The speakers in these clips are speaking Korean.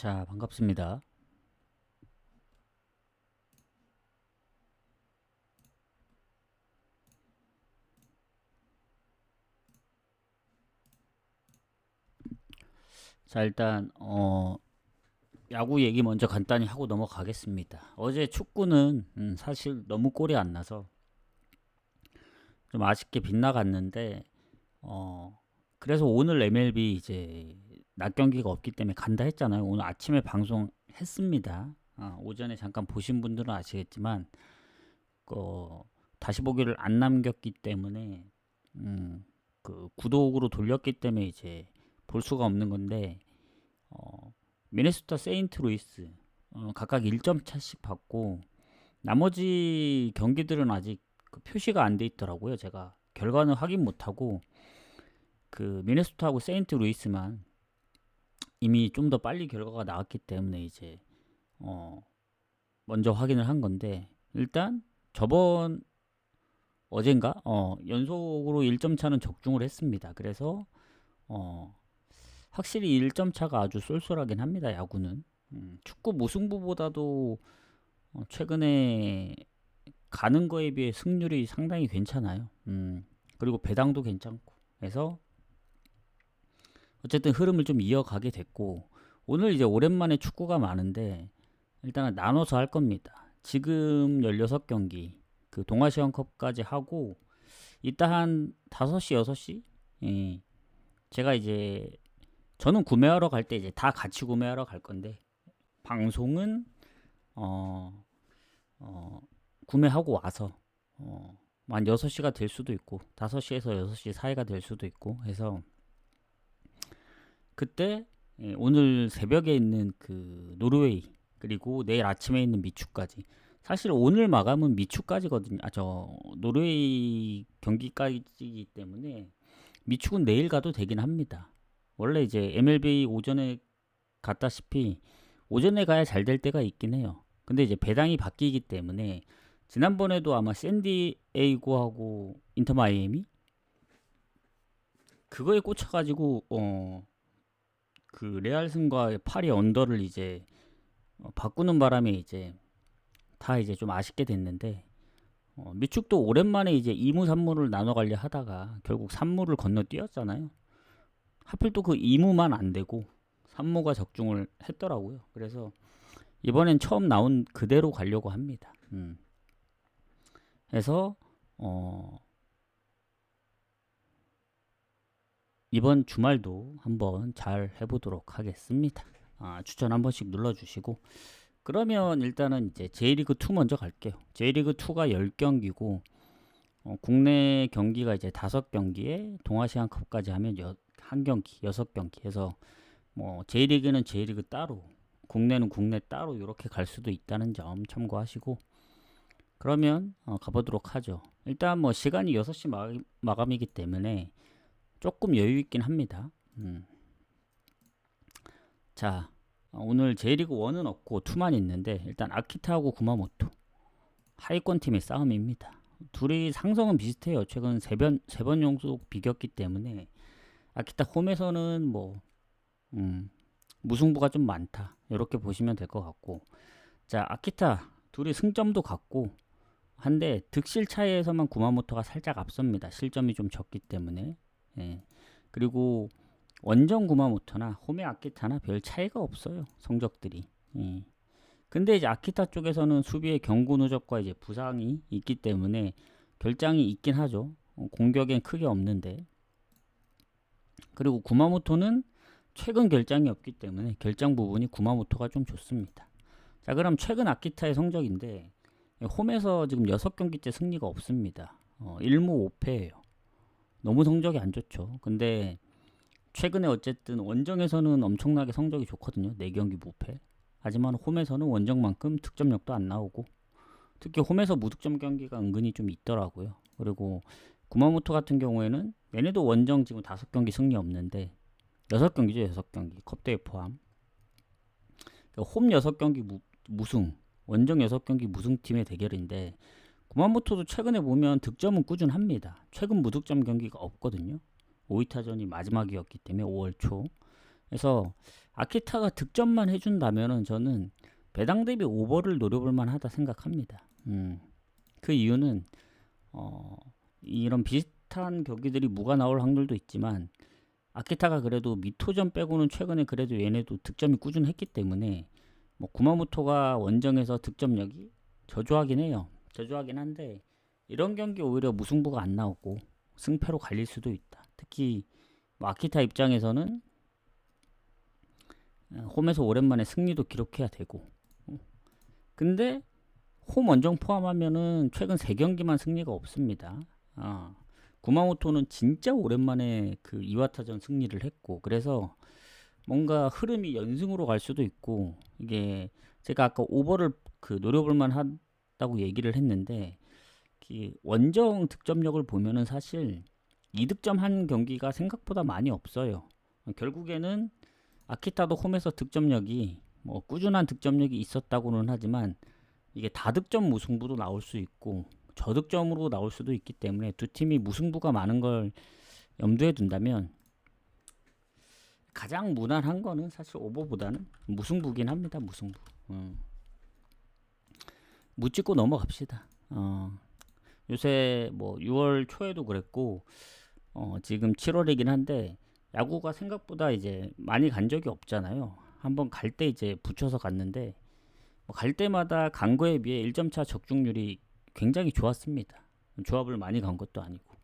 자, 반갑습니다. 자, 일단 야구 얘기 먼저 간단히 하고 넘어가겠습니다. 어제 축구는 사실 너무 꼴이 안 나서 좀 아쉽게 빗나갔는데 그래서 오늘 MLB 이제 낮 경기가 없기 때문에 간다 했잖아요. 오늘 아침에 방송했습니다. 오전에 잠깐 보신 분들은 아시겠지만 다시 보기를 안 남겼기 때문에 그 구독으로 돌렸기 때문에 이제 볼 수가 없는 건데 미네소타 세인트루이스 각각 1점 차씩 받고 나머지 경기들은 아직 그 표시가 안 돼 있더라고요. 제가 결과는 확인 못하고 그 미네소타하고 세인트루이스만 이미 좀 더 빨리 결과가 나왔기 때문에 이제 먼저 확인을 한 건데 일단 저번 어젠가 연속으로 1점 차는 적중을 했습니다. 그래서 확실히 1점 차가 아주 쏠쏠하긴 합니다. 야구는 축구 무승부보다도 최근에 가는 거에 비해 승률이 상당히 괜찮아요. 그리고 배당도 괜찮고 해서 어쨌든 흐름을 좀 이어가게 됐고 오늘 이제 오랜만에 축구가 많은데 일단은 나눠서 할 겁니다. 지금 16경기 그 동아시안컵까지 하고 이따 한 5시 6시 제가 이제 저는 구매하러 갈 때 이제 다 같이 구매하러 갈 건데 방송은 구매하고 와서 한 6시가 될 수도 있고 5시에서 6시 사이가 될 수도 있고 해서 그때 오늘 새벽에 있는 그 노르웨이 그리고 내일 아침에 있는 미축까지 사실 오늘 마감은 미축까지거든요. 저 노르웨이 경기까지이기 때문에 미축은 내일 가도 되긴 합니다. 원래 이제 MLB 오전에 갔다시피 오전에 가야 잘 될 때가 있긴 해요. 근데 이제 배당이 바뀌기 때문에 지난번에도 아마 샌디에이고하고 인터 마이애미 그거에 꽂혀가지고 그 레알슨과의 파리 언더를 이제 바꾸는 바람에 이제 다 이제 좀 아쉽게 됐는데 미축도 오랜만에 이제 2무 3무를 나눠 가려 하다가 결국 3무를 건너뛰었잖아요. 하필 또 그 2무만 안 되고 3무가 적중을 했더라고요. 그래서 이번엔 처음 나온 그대로 가려고 합니다. 해서 이번 주말도 한번 잘 해보도록 하겠습니다. 추천 한 번씩 눌러주시고 그러면 일단은 이제 J리그2 먼저 갈게요. J리그2가 10경기고 국내 경기가 이제 5경기에 동아시안컵까지 하면 1경기, 6경기 해서 뭐 J리그는 J리그 따로, 국내는 국내 따로 이렇게 갈 수도 있다는 점 참고하시고 그러면 가보도록 하죠. 일단 뭐 시간이 6시 마감이기 때문에 조금 여유 있긴 합니다. 자, 오늘 J리그 1은 없고 2만 있는데 일단 아키타하고 구마모토 하위권 팀의 싸움입니다. 둘이 상성은 비슷해요. 최근 3번 연속 비겼기 때문에 아키타 홈에서는 뭐 무승부가 좀 많다. 이렇게 보시면 될 것 같고 자, 아키타 둘이 승점도 같고 한데 득실 차이에서만 구마모토가 살짝 앞섭니다. 실점이 좀 적기 때문에 그리고 원정 구마모토나 홈의 아키타나 별 차이가 없어요. 성적들이. 근데 이제 아키타 쪽에서는 수비의 경고 누적과 이제 부상이 있기 때문에 결장이 있긴 하죠. 공격엔 크게 없는데. 그리고 구마모토는 최근 결장이 없기 때문에 결장 부분이 구마모토가 좀 좋습니다. 자, 그럼 최근 아키타의 성적인데 홈에서 지금 6경기째 승리가 없습니다. 1무 5패예요. 너무 성적이 안 좋죠. 근데 최근에 어쨌든 원정에서는 엄청나게 성적이 좋거든요. 4경기 무패. 하지만 홈에서는 원정만큼 득점력도 안 나오고 특히 홈에서 무득점 경기가 은근히 좀 있더라고요. 그리고 구마모토 같은 경우에는 얘네도 원정 지금 5경기 승리 없는데 6경기죠. 6경기 컵대회 포함. 그러니까 홈 6경기 무승 원정 6경기 무승팀의 대결인데 구마모토도 최근에 보면 득점은 꾸준합니다. 최근 무득점 경기가 없거든요. 오이타전이 마지막이었기 때문에 5월 초 그래서 아키타가 득점만 해준다면은 저는 배당 대비 오버를 노려볼 만하다 생각합니다. 그 이유는 이런 비슷한 경기들이 무가 나올 확률도 있지만 아키타가 그래도 미토전 빼고는 최근에 그래도 얘네도 득점이 꾸준했기 때문에 뭐 구마모토가 원정에서 득점력이 저조하긴 해요. 저조하긴 한데 이런 경기 오히려 무승부가 안 나오고 승패로 갈릴 수도 있다. 특히 뭐 아키타 입장에서는 홈에서 오랜만에 승리도 기록해야 되고 근데 홈 원정 포함하면은 최근 3경기만 승리가 없습니다. 구마모토는 진짜 오랜만에 그 이와타전 승리를 했고 그래서 뭔가 흐름이 연승으로 갈 수도 있고 이게 제가 아까 오버를 그 노려볼 만하다고 얘기를 했는데 원정 득점력을 보면은 사실 2득점 한 경기가 생각보다 많이 없어요. 결국에는 아키타도 홈에서 득점력이 뭐 꾸준한 득점력이 있었다고는 하지만 이게 다득점 무승부도 나올 수 있고 저득점으로 나올 수도 있기 때문에 두 팀이 무승부가 많은 걸 염두에 둔다면 가장 무난한 거는 사실 오버보다는 무승부긴 합니다. 무승부. 묻짚고 넘어갑시다. 요새 뭐 6월 초에도 그랬고 지금 7월이긴 한데 야구가 생각보다 이제 많이 간 적이 없잖아요. 한번 갈 때 이제 붙여서 갔는데 갈 때마다 간 거에 비해 1점차 적중률이 굉장히 좋았습니다. 조합을 많이 간 것도 아니고.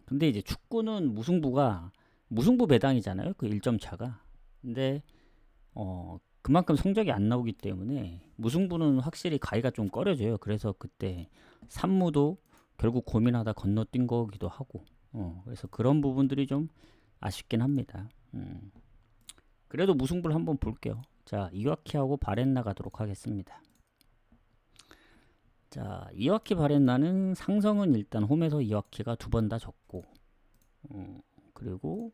근데 이제 축구는 무승부 배당이잖아요. 그 1점 차가. 근데 그만큼 성적이 안 나오기 때문에 무승부는 확실히 가기가 좀 꺼려져요. 그래서 그때 산무도 결국 고민하다 건너뛴 거기도 하고. 그래서 그런 부분들이 좀 아쉽긴 합니다. 그래도 무승부를 한번 볼게요. 자, 이와키하고 바렌나 가도록 하겠습니다. 자, 이와키 바렌나는 상성은 일단 홈에서 이와키가 2번 다 졌고 그리고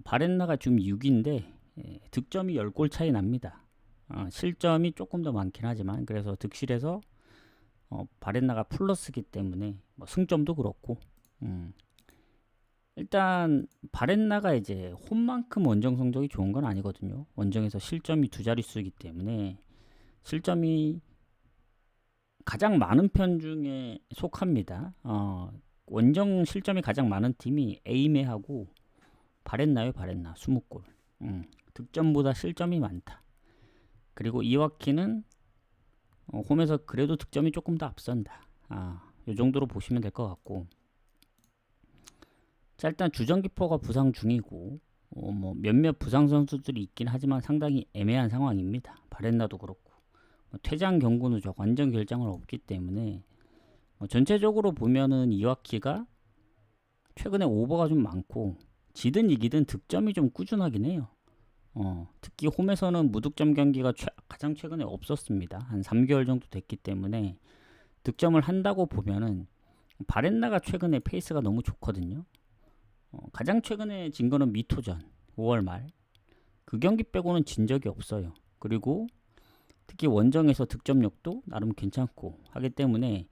바렌나가 지금 6인데 득점이 10골 차이 납니다. 실점이 조금 더 많긴 하지만 그래서 득실에서 바렌나가 플러스기 때문에 뭐 승점도 그렇고 일단 바렌나가 이제 홈만큼 원정 성적이 좋은 건 아니거든요. 원정에서 실점이 2자릿수이기 때문에 실점이 가장 많은 편 중에 속합니다. 원정 실점이 가장 많은 팀이 에이메하고 바렌나요. 바렌나 20골. 득점보다 실점이 많다. 그리고 이와키는 홈에서 그래도 득점이 조금 더 앞선다. 이 정도로 보시면 될 것 같고 자, 일단 주전기퍼가 부상 중이고 뭐 몇몇 부상 선수들이 있긴 하지만 상당히 애매한 상황입니다. 바렌나도 그렇고 퇴장 경고 누적 완전 결장은 없기 때문에 전체적으로 보면은 이와키가 최근에 오버가 좀 많고 지든 이기든 득점이 좀 꾸준하긴 해요. 특히 홈에서는 무득점 경기가 가장 최근에 없었습니다. 한 3개월 정도 됐기 때문에 득점을 한다고 보면은 바렌나가 최근에 페이스가 너무 좋거든요. 가장 최근에 진 거는 미토전 5월 말. 그 경기 빼고는 진 적이 없어요. 그리고 특히 원정에서 득점력도 나름 괜찮고 하기 때문에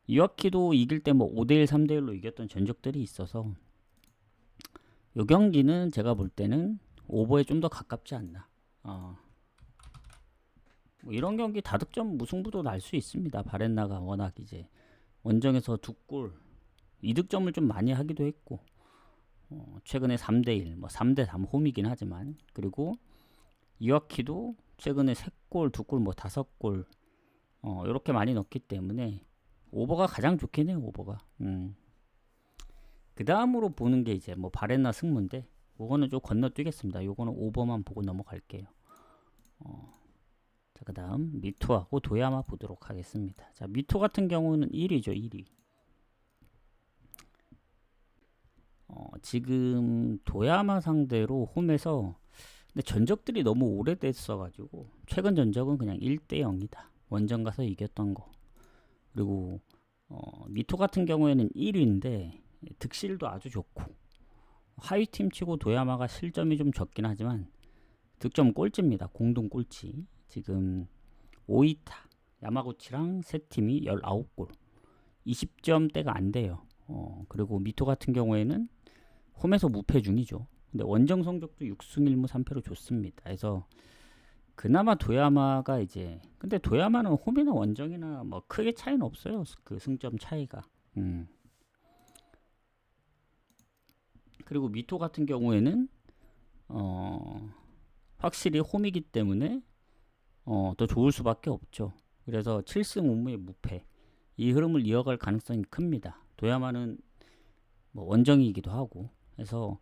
이와키도 이길 때 뭐 5대1, 3대1로 이겼던 전적들이 있어서 이 경기는 제가 볼 때는 오버에 좀 더 가깝지 않나. 뭐 이런 경기 다득점 무승부도 날 수 있습니다. 바렌나가 워낙 이제 원정에서 2골 2득점을 좀 많이 하기도 했고 최근에 3대1 뭐 3대3 홈이긴 하지만 그리고 이와키도 최근에 3골 2골 뭐 5골 이렇게 많이 넣기 때문에 오버가 가장 좋긴 해요. 오버가. 그 다음으로 보는 게 이제 뭐 바렌나 승무인데 요거는 좀 건너뛰겠습니다. 요거는 오버만 보고 넘어갈게요. 자, 그 다음 미토하고 도야마 보도록 하겠습니다. 자, 미토 같은 경우는 1위죠. 1위. 지금 도야마 상대로 홈에서 근데 전적들이 너무 오래됐어 가지고 최근 전적은 그냥 1대 0이다. 원정 가서 이겼던 거. 그리고 미토 같은 경우에는 1위인데 득실도 아주 좋고 하위팀 치고 도야마가 실점이 좀 적긴 하지만 득점 꼴찌입니다. 공동 꼴찌. 지금 오이타, 야마구치랑 세 팀이 19골 20점대가 안 돼요. 그리고 미토 같은 경우에는 홈에서 무패 중이죠. 근데 원정 성적도 6승 1무 3패로 좋습니다. 그래서 그나마 도야마가 이제 근데 도야마는 홈이나 원정이나 뭐 크게 차이는 없어요. 그 승점 차이가. 그리고 미토 같은 경우에는 확실히 홈이기 때문에 더 좋을 수밖에 없죠. 그래서 7승 5무의 무패 이 흐름을 이어갈 가능성이 큽니다. 도야마는 뭐 원정이기도 하고 그래서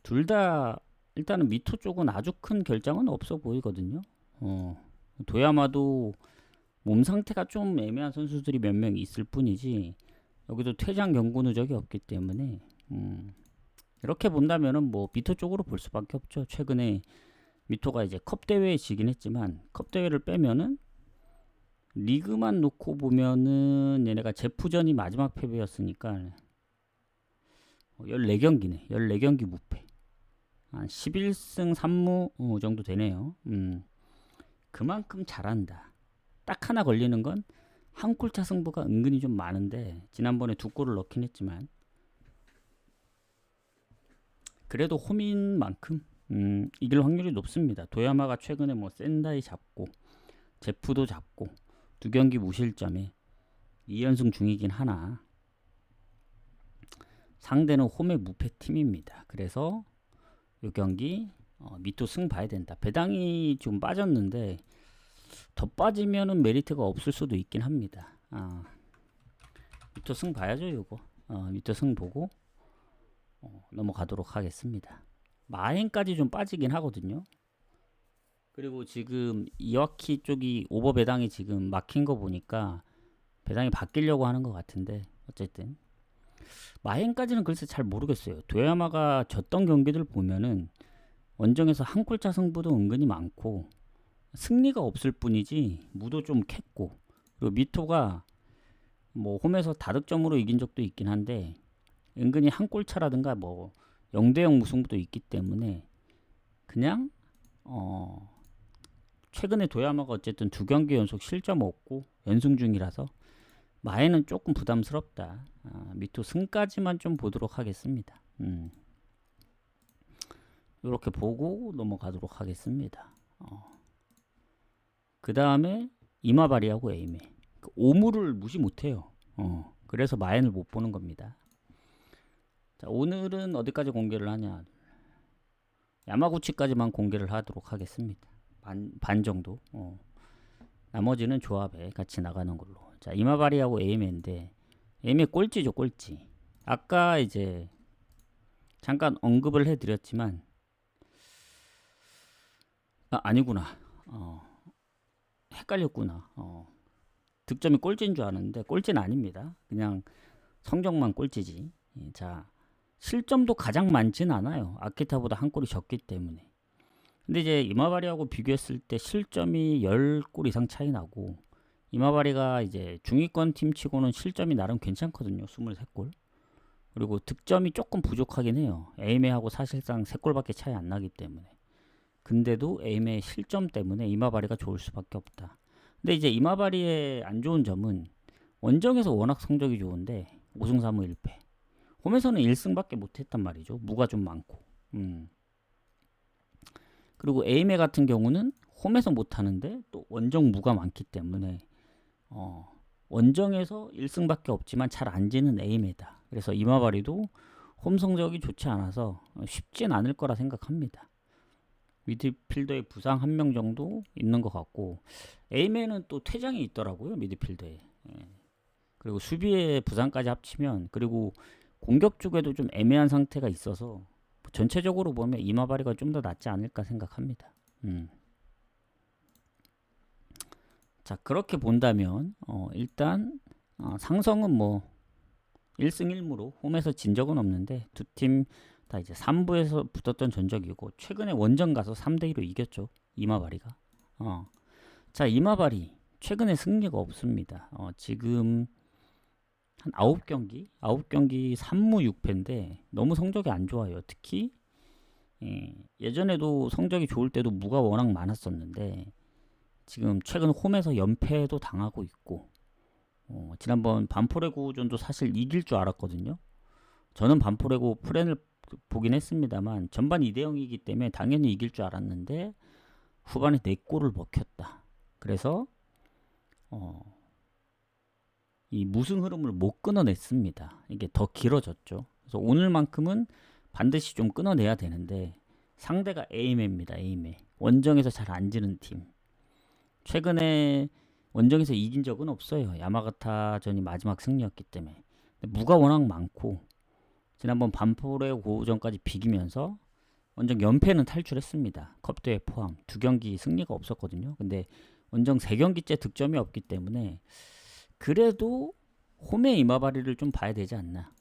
둘 다 일단은 미토 쪽은 아주 큰 결장은 없어 보이거든요. 도야마도 몸 상태가 좀 애매한 선수들이 몇 명 있을 뿐이지 여기도 퇴장 경고 누적이 없기 때문에 이렇게 본다면은 뭐 미토 쪽으로 볼 수밖에 없죠. 최근에 미토가 이제 컵 대회에 지긴 했지만 컵 대회를 빼면은 리그만 놓고 보면은 얘네가 제프전이 마지막 패배였으니까 14경기네. 14경기 무패. 한 11승 3무 정도 되네요. 그만큼 잘한다. 딱 하나 걸리는 건 한 골차 승부가 은근히 좀 많은데 지난번에 2골을 넣긴 했지만 그래도 홈인 만큼 이길 확률이 높습니다. 도야마가 최근에 뭐 센다이 잡고 제프도 잡고 2경기 무실점에 2연승 중이긴 하나 상대는 홈의 무패 팀입니다. 그래서 이 경기 미토 승 봐야 된다. 배당이 좀 빠졌는데 더 빠지면은 메리트가 없을 수도 있긴 합니다. 미토 승 봐야죠. 요거 미토 승 보고 넘어가도록 하겠습니다. 마행까지 좀 빠지긴 하거든요. 그리고 지금 이와키 쪽이 오버 배당이 지금 막힌 거 보니까 배당이 바뀌려고 하는 것 같은데 어쨌든 마행까지는 글쎄 잘 모르겠어요. 도야마가 졌던 경기들 보면은 원정에서 한 골차 승부도 은근히 많고 승리가 없을 뿐이지 무도 좀 캤고 그리고 미토가 뭐 홈에서 다득점으로 이긴 적도 있긴 한데 은근히 한 골차라든가 뭐 0대0 무승부도 있기 때문에 그냥 최근에 도야마가 어쨌든 2경기 연속 실점 없고 연승 중이라서 마에는 조금 부담스럽다. 미토 승까지만 좀 보도록 하겠습니다. 이렇게 보고 넘어가도록 하겠습니다. 그 다음에 이마바리하고 에이메 그 오무를 무시 못해요. 그래서 마엔을 못 보는 겁니다. 자, 오늘은 어디까지 공개를 하냐? 야마구치까지만 공개를 하도록 하겠습니다. 반 정도. 나머지는 조합에 같이 나가는 걸로. 자, 이마바리하고 에이메인데 에이메 꼴찌죠, 꼴찌. 아까 이제 잠깐 언급을 해드렸지만 아니구나. 헷갈렸구나. 득점이 꼴찌인 줄 아는데 꼴찌는 아닙니다. 그냥 성적만 꼴찌지. 자, 실점도 가장 많지는 않아요. 아키타보다 한 골이 적기 때문에. 근데 이제 이마바리하고 비교했을 때 실점이 10골 이상 차이 나고 이마바리가 이제 중위권 팀 치고는 실점이 나름 괜찮거든요. 23골. 그리고 득점이 조금 부족하긴 해요. 에이메하고 사실상 3골밖에 차이 안 나기 때문에. 근데도 에이메의 실점 때문에 이마바리가 좋을 수밖에 없다. 근데 이제 이마바리의 안 좋은 점은 원정에서 워낙 성적이 좋은데 5승 3무 1패. 홈에서는 1승밖에 못했단 말이죠. 무가 좀 많고. 그리고 에이메 같은 경우는 홈에서 못하는데 또 원정 무가 많기 때문에 원정에서 1승밖에 없지만 잘 안 지는 에이메다. 그래서 이마바리도 홈 성적이 좋지 않아서 쉽진 않을 거라 생각합니다. 미드필더에 부상 1명 정도 있는 것 같고 에이메는 또 퇴장이 있더라고요. 미드필더에. 그리고 수비에 부상까지 합치면 그리고 공격 쪽에도 좀 애매한 상태가 있어서 전체적으로 보면 이마바리가 좀 더 낫지 않을까 생각합니다. 자, 그렇게 본다면 일단 상성은 뭐 1승 1무로 홈에서 진 적은 없는데 두 팀 다 이제 3부에서 붙었던 전적이고 최근에 원정 가서 3대2로 이겼죠. 이마바리가. 자, 이마바리 최근에 승리가 없습니다. 지금 한 9경기 3무 6패인데 너무 성적이 안 좋아요. 특히 예전에도 성적이 좋을 때도 무가 워낙 많았었는데 지금 최근 홈에서 연패도 당하고 있고 지난번 반포레고전도 사실 이길 줄 알았거든요. 저는 반포레고 보긴 했습니다만 전반 2대 0이기 때문에 당연히 이길 줄 알았는데 후반에 4골을 먹혔다. 그래서 이 무승 흐름을 못 끊어냈습니다. 이게 더 길어졌죠. 그래서 오늘만큼은 반드시 좀 끊어내야 되는데 상대가 에이메입니다. 에이메. 원정에서 잘 안 지는 팀. 최근에 원정에서 이긴 적은 없어요. 야마가타전이 마지막 승리였기 때문에. 무가 워낙 많고 지난번 반포레 고전까지 비기면서 원정 연패는 탈출했습니다. 컵대회 포함 2경기 승리가 없었거든요. 근데 원정 3경기째 득점이 없기 때문에 그래도 홈의 이마바리를 좀 봐야 되지 않나.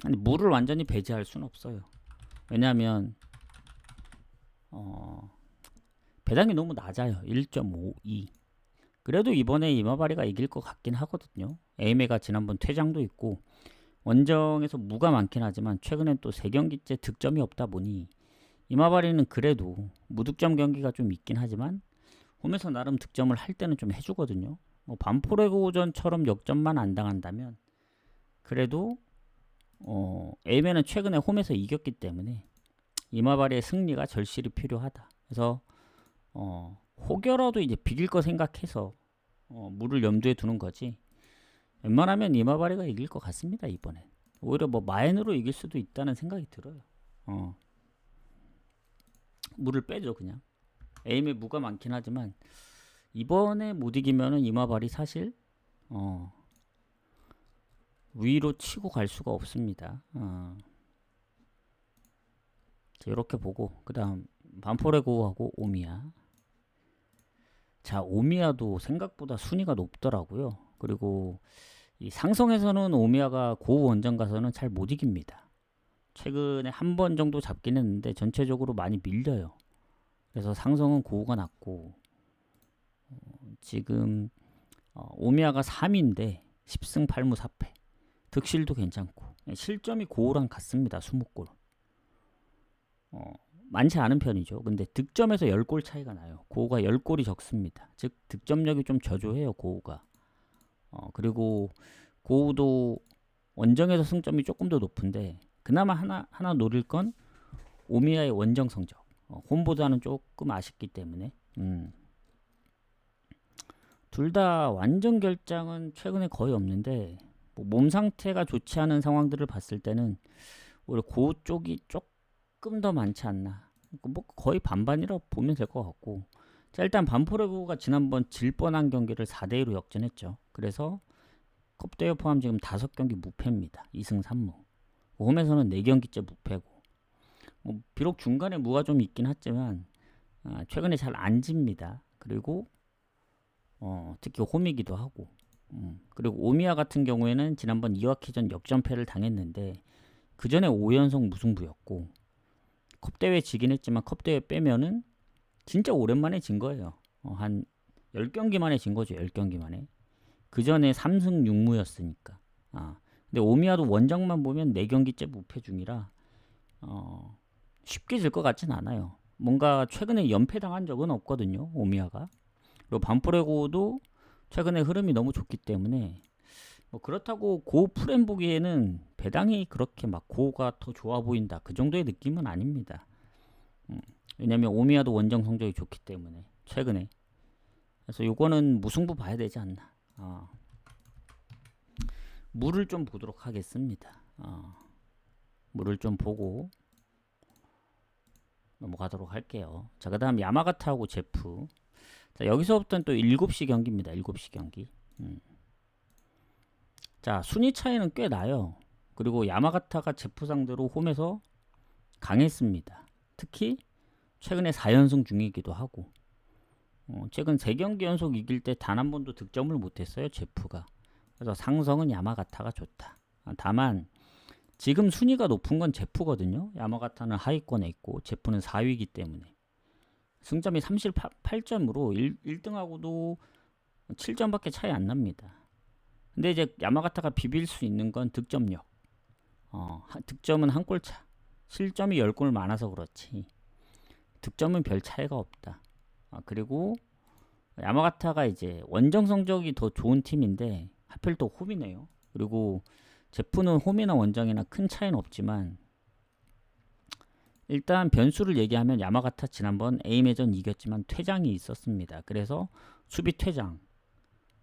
아니 무를 완전히 배제할 수는 없어요. 왜냐하면 배당이 너무 낮아요. 1.52. 그래도 이번에 이마바리가 이길 것 같긴 하거든요. 에이메가 지난번 퇴장도 있고 원정에서 무가 많긴 하지만 최근엔 또 3경기째 득점이 없다 보니 이마바리는 그래도 무득점 경기가 좀 있긴 하지만 홈에서 나름 득점을 할 때는 좀 해주거든요. 뭐 반포레고전처럼 역전만 안 당한다면 그래도 에이메는 최근에 홈에서 이겼기 때문에 이마바리의 승리가 절실히 필요하다. 그래서 혹여라도 이제 비길 거 생각해서 무를 염두에 두는 거지. 웬만하면 이마바리가 이길 것 같습니다. 이번엔 오히려 뭐 마인으로 이길 수도 있다는 생각이 들어요. 무를 빼죠 그냥. 에임에 무가 많긴 하지만 이번에 못 이기면은 이마바리 사실 위로 치고 갈 수가 없습니다. 이렇게 보고 그 다음 반포레고하고 오미야. 자, 오미야도 생각보다 순위가 높더라고요. 그리고 이 상성에서는 오미야가 고우 원정 가서는 잘 못 이깁니다. 최근에 한 번 정도 잡긴 했는데 전체적으로 많이 밀려요. 그래서 상성은 고우가 낮고 지금 오미야가 3위인데 10승 8무 4패. 득실도 괜찮고 실점이 고우랑 같습니다. 20골. 많지 않은 편이죠. 근데 득점에서 10골 차이가 나요. 고우가 10골이 적습니다. 즉 득점력이 좀 저조해요. 고우가. 그리고 고우도 원정에서 승점이 조금 더 높은데 그나마 하나 노릴 건 오미야의 원정 성적. 홈보다는 조금 아쉽기 때문에 둘 다 완전 결장은 최근에 거의 없는데 몸 상태가 좋지 않은 상황들을 봤을 때는 오히려 고우 쪽이 조금 더 많지 않나. 뭐 거의 반반이라고 보면 될 것 같고. 자, 일단 반포레고가 지난번 질 뻔한 경기를 4대2로 역전했죠. 그래서 컵대회 포함 지금 5경기 무패입니다. 2승 3무. 홈에서는 4경기째 무패고. 비록 중간에 무가 좀 있긴 하지만 최근에 잘 안 집니다. 그리고 특히 홈이기도 하고. 그리고 오미야 같은 경우에는 지난번 이와키전 역전패를 당했는데 그 전에 5연속 무승부였고 컵대회 지긴 했지만 컵대회 빼면은 진짜 오랜만에 진 거예요. 한 10경기 만에 진 거죠. 10경기 만에. 그 전에 3승 6무였으니까. 근데 오미야도 원정만 보면 4경기째 무패 중이라 쉽게 질 것 같진 않아요. 뭔가 최근에 연패당한 적은 없거든요. 오미야가. 그리고 반포레고도 최근에 흐름이 너무 좋기 때문에 뭐 그렇다고 고 프렌 보기에는 배당이 그렇게 막 고가 더 좋아 보인다 그 정도의 느낌은 아닙니다. 왜냐면 오미야도 원정 성적이 좋기 때문에 최근에. 그래서 요거는 무승부 봐야 되지 않나. 물을 좀 보도록 하겠습니다. 물을 좀 보고 넘어가도록 할게요. 자, 그 다음 야마가타하고 제프. 자, 여기서부터는 또 7시 경기입니다. 7시 경기. 자, 순위 차이는 꽤 나요. 그리고 야마가타가 제프 상대로 홈에서 강했습니다. 특히 최근에 4연승 중이기도 하고 최근 3경기 연속 이길 때 단 한 번도 득점을 못했어요. 제프가. 그래서 상성은 야마가타가 좋다. 다만 지금 순위가 높은 건 제프거든요. 야마가타는 하위권에 있고 제프는 4위이기 때문에 승점이 38점으로 1등하고도 7점밖에 차이 안 납니다. 근데 이제 야마가타가 비빌 수 있는 건 득점력. 득점은 한 골 차. 실점이 10골 많아서 그렇지 득점은 별 차이가 없다. 그리고 야마가타가 이제 원정 성적이 더 좋은 팀인데 하필 또 홈이네요. 그리고 제프는 홈이나 원정이나 큰 차이는 없지만 일단 변수를 얘기하면 야마가타 지난번 A매전 이겼지만 퇴장이 있었습니다. 그래서 수비 퇴장,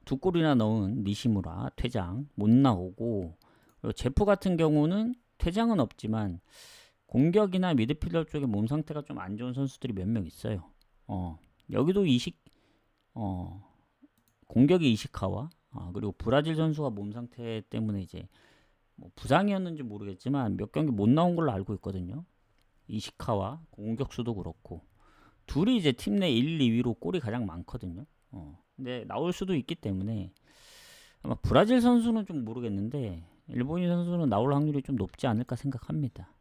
2골이나 넣은 니시무라 퇴장 못 나오고, 그리고 제프 같은 경우는 퇴장은 없지만 공격이나 미드필더 쪽에 몸 상태가 좀 안 좋은 선수들이 몇 명 있어요. 여기도 공격이 이시카와, 그리고 브라질 선수가 몸 상태 때문에 이제 뭐 부상이었는지 모르겠지만 몇 경기 못 나온 걸로 알고 있거든요. 이시카와 공격수도 그렇고 둘이 이제 팀 내 1, 2위로 골이 가장 많거든요. 근데 나올 수도 있기 때문에 아마 브라질 선수는 좀 모르겠는데 일본인 선수는 나올 확률이 좀 높지 않을까 생각합니다.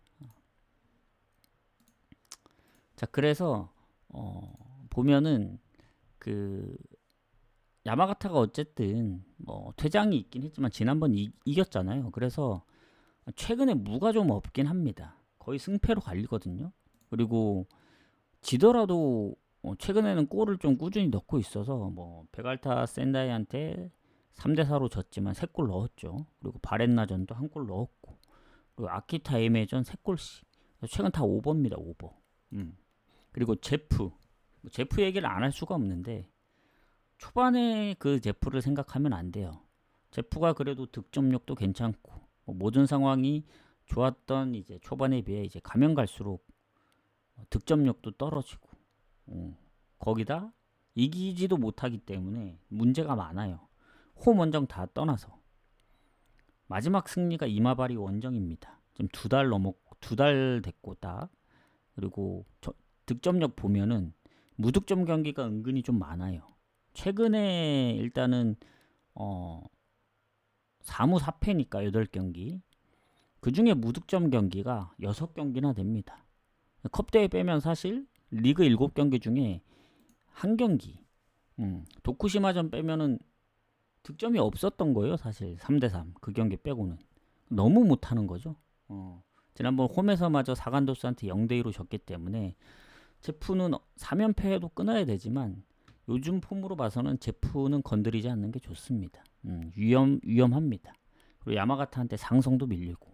자, 그래서 보면은 그 야마가타가 어쨌든 뭐 퇴장이 있긴 했지만 지난번 이겼잖아요. 그래서 최근에 무가 좀 없긴 합니다. 거의 승패로 갈리거든요. 그리고 지더라도 최근에는 골을 좀 꾸준히 넣고 있어서 뭐 베갈타 센다이한테 3대4로 졌지만 3골 넣었죠. 그리고 바렌나전도 1골 넣었고, 그리고 아키타 에메전 3골씩. 최근 다 오버입니다. 오버. 그리고 제프 얘기를 안 할 수가 없는데 초반에 그 제프를 생각하면 안 돼요. 제프가 그래도 득점력도 괜찮고 모든 상황이 좋았던 이제 초반에 비해 이제 가면 갈수록 득점력도 떨어지고, 거기다 이기지도 못하기 때문에 문제가 많아요. 홈 원정 다 떠나서 마지막 승리가 이마바리 원정입니다. 지금 2달 됐고 딱. 그리고 득점력 보면은 무득점 경기가 은근히 좀 많아요. 최근에 일단은 4무 4패니까 8경기. 그 중에 무득점 경기가 6경기나 됩니다. 컵대회 빼면 사실 리그 7경기 중에 한 경기, 도쿠시마전 빼면은 득점이 없었던 거예요. 사실 3대3 그 경기 빼고는 너무 못하는 거죠. 지난번 홈에서마저 사간도스한테 0대2로 졌기 때문에 제프는 3연패도 끊어야 되지만 요즘 폼으로 봐서는 제프는 건드리지 않는 게 좋습니다. 위험합니다. 그리고 야마가타한테 상성도 밀리고,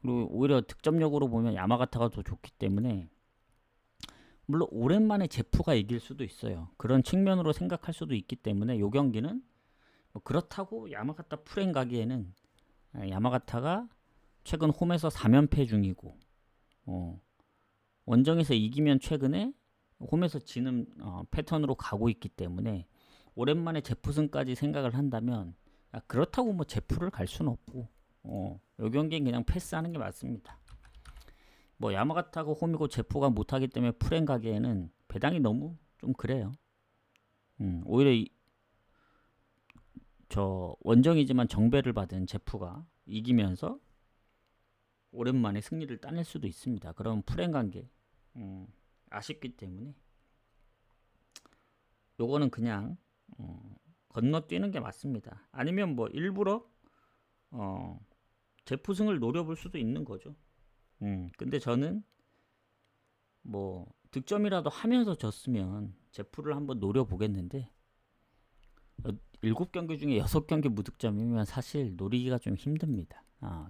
그리고 오히려 득점력으로 보면 야마가타가 더 좋기 때문에 물론 오랜만에 제프가 이길 수도 있어요. 그런 측면으로 생각할 수도 있기 때문에 이 경기는 뭐 그렇다고 야마가타 풀행 가기에는, 야마가타가 최근 홈에서 3연패 중이고 원정에서 이기면 최근에 홈에서 지는 패턴으로 가고 있기 때문에 오랜만에 제프승까지 생각을 한다면 그렇다고 뭐 제프를 갈 수는 없고 이 경기는 그냥 패스하는 게 맞습니다. 뭐 야마가타가 홈이고 제프가 못하기 때문에 풀행 가기에는 배당이 너무 좀 그래요. 오히려 저 원정이지만 정배를 받은 제프가 이기면서 오랜만에 승리를 따낼 수도 있습니다. 그럼 풀행 관계 아쉽기 때문에 요거는 그냥 건너뛰는 게 맞습니다. 아니면 뭐 일부러 제프승을 노려볼 수도 있는 거죠. 근데 저는 뭐 득점이라도 하면서 졌으면 제프를 한번 노려보겠는데 7경기 중에 6경기 무득점이면 사실 노리기가 좀 힘듭니다.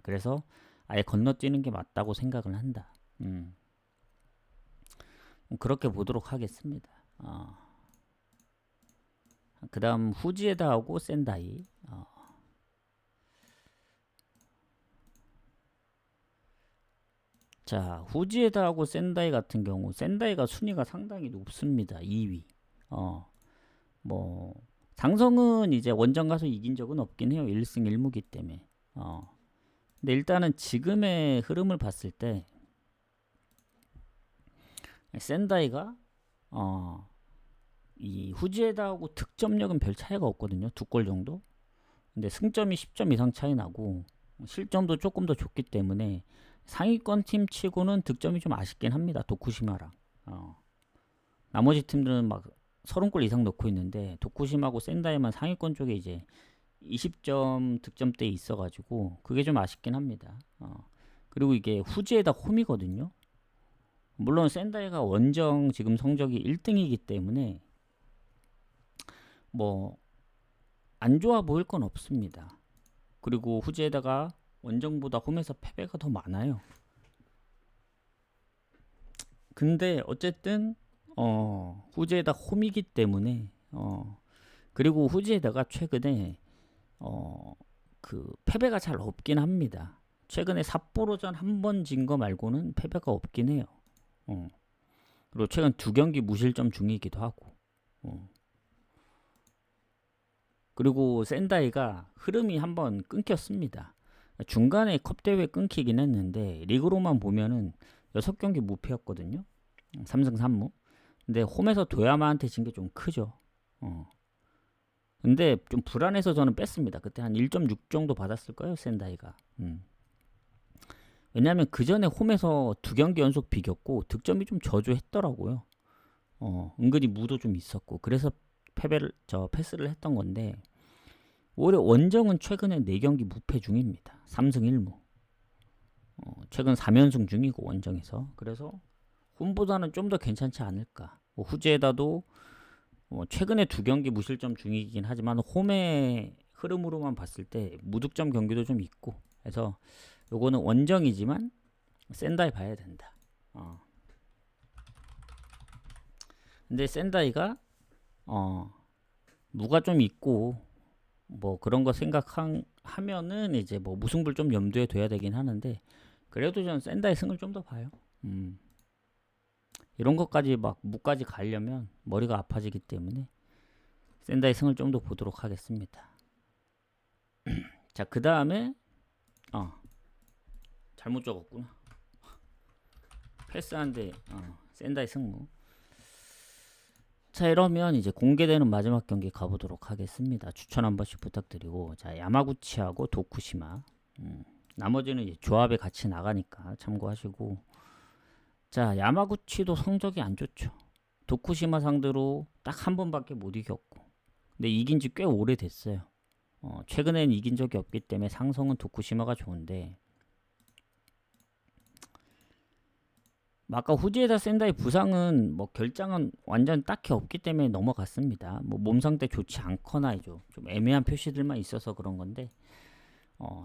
그래서 아예 건너뛰는 게 맞다고 생각을 한다. 그렇게 보도록 하겠습니다. 그 다음 후지에다하고 센다이. 자, 후지에다하고 센다이 같은 경우 센다이가 순위가 상당히 높습니다. 2위. 뭐 상성은 이제 원정 가서 이긴 적은 없긴 해요. 1승 1무기 때문에. 근데 일단은 지금의 흐름을 봤을 때 센다이가 이 후지에다하고 득점력은 별 차이가 없거든요. 2골 정도. 근데 승점이 10점 이상 차이 나고 실점도 조금 더 좋기 때문에 상위권 팀 치고는 득점이 좀 아쉽긴 합니다. 도쿠시마랑. 나머지 팀들은 막 30골 이상 넣고 있는데 도쿠시마하고 센다이만 상위권 쪽에 이제 20점 득점대에 있어가지고 그게 좀 아쉽긴 합니다. 그리고 이게 후지에다 홈이거든요. 물론 센다이가 원정 지금 성적이 1등이기 때문에 뭐 안 좋아 보일 건 없습니다. 그리고 후지에다가 원정보다 홈에서 패배가 더 많아요. 근데 어쨌든 후지에다 홈이기 때문에 그리고 후지에다가 최근에 그 패배가 잘 없긴 합니다. 최근에 삿포로전 한 번 진 거 말고는 패배가 없긴 해요. 그리고 최근 2경기 무실점 중이기도 하고. 그리고 센다이가 흐름이 한번 끊겼습니다. 중간에 컵대회 끊기긴 했는데 리그로만 보면은 6경기 무패였거든요. 3승 3무. 근데 홈에서 도야마한테 진 게 좀 크죠. 근데 좀 불안해서 저는 뺐습니다. 그때 한 1.6 정도 받았을 거예요, 센다이가. 왜냐하면 그 전에 홈에서 2경기 연속 비겼고 득점이 좀 저조했더라고요. 은근히 무도 좀 있었고 그래서 패스를 했던 건데 오히려 원정은 최근에 4경기 무패 중입니다. 3승 1무. 최근 3연승 중이고 원정에서. 그래서 홈보다는 좀 더 괜찮지 않을까. 후지에다도 최근에 2경기 무실점 중이긴 하지만 홈의 흐름으로만 봤을 때 무득점 경기도 좀 있고 그래서 요거는 원정이지만 센다이 봐야 된다. 근데 센다이가 무가 좀 있고 뭐 그런 거 생각하면은 이제 뭐 무승부를 좀 염두에 둬야 되긴 하는데 그래도 전 센다이 승을 좀 더 봐요. 이런 것까지 막 무까지 가려면 머리가 아파지기 때문에 센다이 승을 좀 더 보도록 하겠습니다. 자, 그 다음에 잘못 적었구나. 패스한데 센다이 승무. 자, 이러면 이제 공개되는 마지막 경기 가보도록 하겠습니다. 추천 한 번씩 부탁드리고, 자, 야마구치하고 도쿠시마. 나머지는 이제 조합에 같이 나가니까 참고하시고. 자, 야마구치도 성적이 안 좋죠. 도쿠시마 상대로 딱 한 번밖에 못 이겼고, 근데 이긴 지 꽤 오래됐어요. 최근엔 이긴 적이 없기 때문에 상성은 도쿠시마가 좋은데, 아까 후지에다 센다이 부상은 뭐 결장은 완전 딱히 없기 때문에 넘어갔습니다. 뭐 몸 상태 좋지 않거나 좀 애매한 표시들만 있어서 그런 건데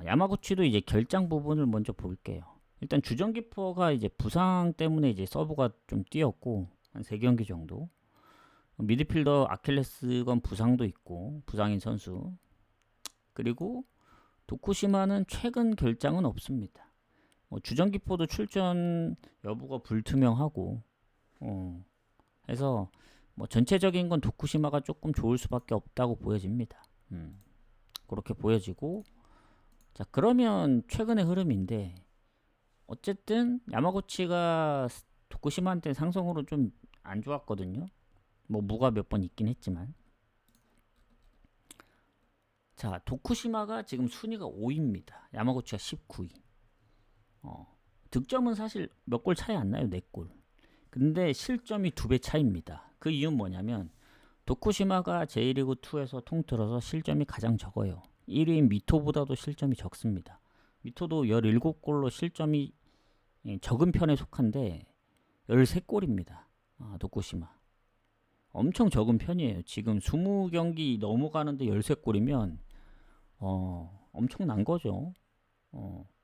야마구치도 이제 결장 부분을 먼저 볼게요. 일단 주전기퍼가 이제 부상 때문에 이제 서브가 좀 뛰었고 한 3경기 정도. 미드필더 아킬레스건 부상도 있고 부상인 선수. 그리고 도쿠시마는 최근 결장은 없습니다. 주전기포도 출전 여부가 불투명하고 해서 뭐 전체적인 건 도쿠시마가 조금 좋을 수밖에 없다고 보여집니다. 그렇게 보여지고 자 그러면 최근의 흐름인데 어쨌든 야마구치가 도쿠시마한테 상성으로 좀 안 좋았거든요. 뭐 무가 몇 번 있긴 했지만 자 도쿠시마가 지금 순위가 5위입니다. 야마구치가 19위. 득점은 사실 몇 골 차이 안 나요. 4골. 근데 실점이 2배 차이입니다. 그 이유는 뭐냐면 도쿠시마가 J리그2에서 통틀어서 실점이 가장 적어요. 1위인 미토보다도 실점이 적습니다. 미토도 17골로 실점이 적은 편에 속한데 13골입니다. 도쿠시마. 엄청 적은 편이에요. 지금 20경기 넘어가는데 13골이면 엄청난 거죠.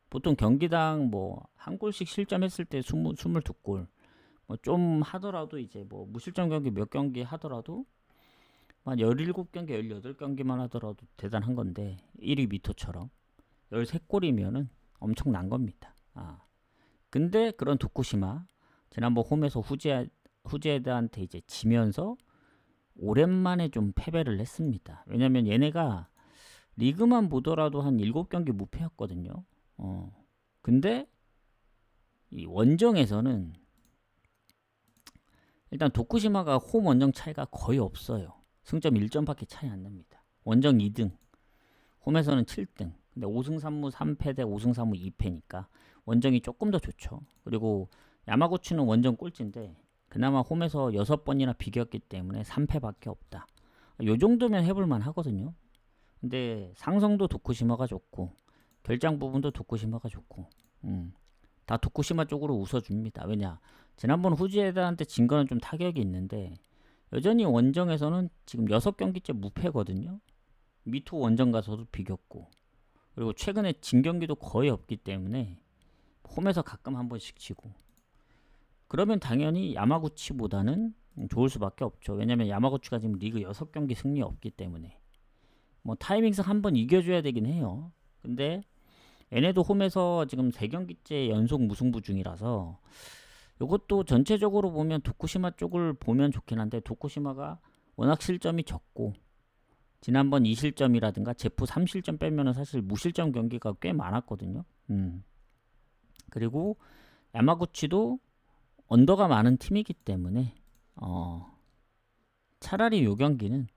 보통 경기당 뭐 한 골씩 실점했을 때 22골 뭐 좀 하더라도 이제 뭐 무실점 경기 몇 경기 하더라도 한 17경기 18경기만 하더라도 대단한 건데 1위 미토처럼 13골이면은 엄청난 겁니다. 근데 그런 도쿠시마 지난번 홈에서 후지에다한테 이제 지면서 오랜만에 좀 패배를 했습니다. 왜냐면 얘네가 리그만 보더라도 한 7경기 무패였거든요. 근데 이 원정에서는 일단 도쿠시마가 홈 원정 차이가 거의 없어요. 승점 1점밖에 차이 안 납니다. 원정 2등, 홈에서는 7등. 근데 5승 3무 3패 대 5승 3무 2패니까 원정이 조금 더 좋죠. 그리고 야마구치는 원정 꼴찌인데 그나마 홈에서 6번이나 비겼기 때문에 3패밖에 없다. 요 정도면 해볼만 하거든요. 근데 상성도 도쿠시마가 좋고 결장 부분도 도쿠시마가 좋고 다 도쿠시마 쪽으로 웃어줍니다. 왜냐 지난번 후지에다한테 진 거는 좀 타격이 있는데 여전히 원정에서는 지금 6경기째 무패거든요. 미토 원정 가서도 비겼고 그리고 최근에 진 경기도 거의 없기 때문에 홈에서 가끔 한 번씩 지고 그러면 당연히 야마구치보다는 좋을 수밖에 없죠. 왜냐면 야마구치가 지금 리그 6경기 승리 없기 때문에 뭐 타이밍상 한번 이겨줘야 되긴 해요. 근데 얘네도 홈에서 지금 3경기째 연속 무승부 중이라서 이것도 전체적으로 보면 도쿠시마 쪽을 보면 좋긴 한데, 도쿠시마가 워낙 실점이 적고 지난번 2실점이라든가 제프 3실점 빼면은 사실 무실점 경기가 꽤 많았거든요. 그리고 야마구치도 언더가 많은 팀이기 때문에 차라리 요 경기는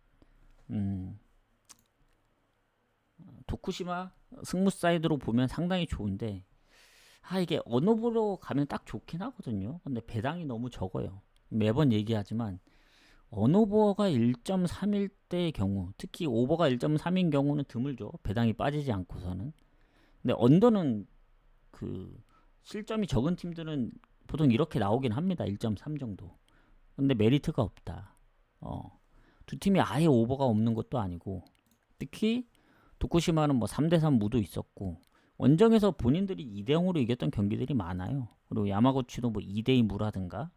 도쿠시마 승무 사이드로 보면 상당히 좋은데, 이게 언어보러 가면 딱 좋긴 하거든요. 근데 배당이 너무 적어요. 매번 얘기하지만 언오버가 1.3일 때의 경우, 특히 오버가 1.3인 경우는 드물죠. 배당이 빠지지 않고서는. 근데 언더는 그 실점이 적은 팀들은 보통 이렇게 나오긴 합니다. 1.3 정도. 근데 메리트가 없다. 두 팀이 아예 오버가 없는 것도 아니고, 특히 도쿠시마는 뭐 3대3 무도 있었고, 원정에서 본인들이 2대0으로 이겼던 경기들이 많아요. 그리고 야마구치도 뭐 2대2 무라든가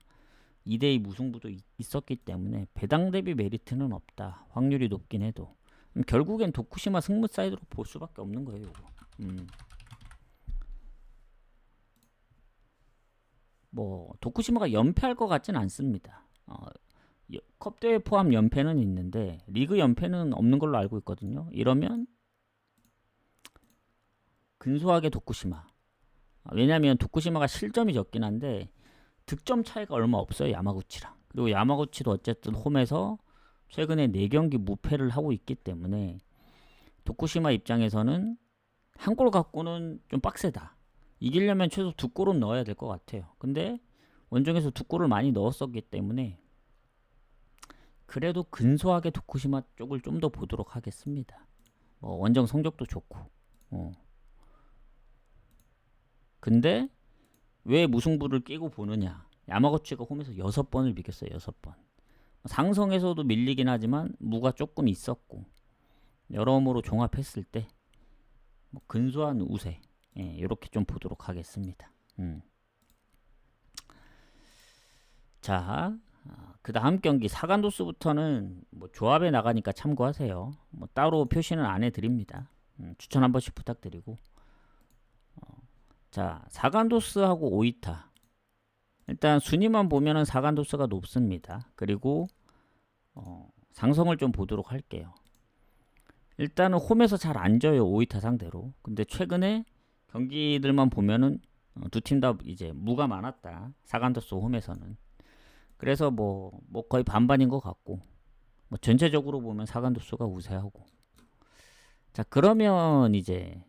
2대2 무승부도 있었기 때문에 배당 대비 메리트는 없다. 확률이 높긴 해도. 결국엔 도쿠시마 승무 사이드로 볼 수밖에 없는 거예요. 이거. 뭐 도쿠시마가 연패할 것 같진 않습니다. 컵대회 포함 연패는 있는데 리그 연패는 없는 걸로 알고 있거든요. 이러면 근소하게 도쿠시마. 왜냐면 도쿠시마가 실점이 적긴 한데 득점 차이가 얼마 없어요. 야마구치랑. 그리고 야마구치도 어쨌든 홈에서 최근에 4경기 무패를 하고 있기 때문에 도쿠시마 입장에서는 한 골 갖고는 좀 빡세다. 이기려면 최소 2골은 넣어야 될 것 같아요. 근데 원정에서 2골을 많이 넣었었기 때문에 그래도 근소하게 도쿠시마 쪽을 좀 더 보도록 하겠습니다. 원정 성적도 좋고. 근데 왜 무승부를 끼고 보느냐. 야마구치가 홈에서 6번을 비겼어요. 6번. 상성에서도 밀리긴 하지만 무가 조금 있었고, 여러모로 종합했을 때 근소한 우세, 이렇게 좀 보도록 하겠습니다. 자, 그 다음 경기 사간도스부터는 뭐 조합에 나가니까 참고하세요. 뭐 따로 표시는 안 해드립니다. 추천 한 번씩 부탁드리고. 자, 사간도스하고 오이타. 일단 순위만 보면은 사간도스가 높습니다. 그리고 상성을 좀 보도록 할게요. 일단은 홈에서 잘 안 져요. 오이타 상대로. 근데 최근에 경기들만 보면은 두 팀 다 이제 무가 많았다. 사간도스 홈에서는. 그래서 뭐 거의 반반인 것 같고, 뭐 전체적으로 보면 사간도스가 우세하고. 자, 그러면 이제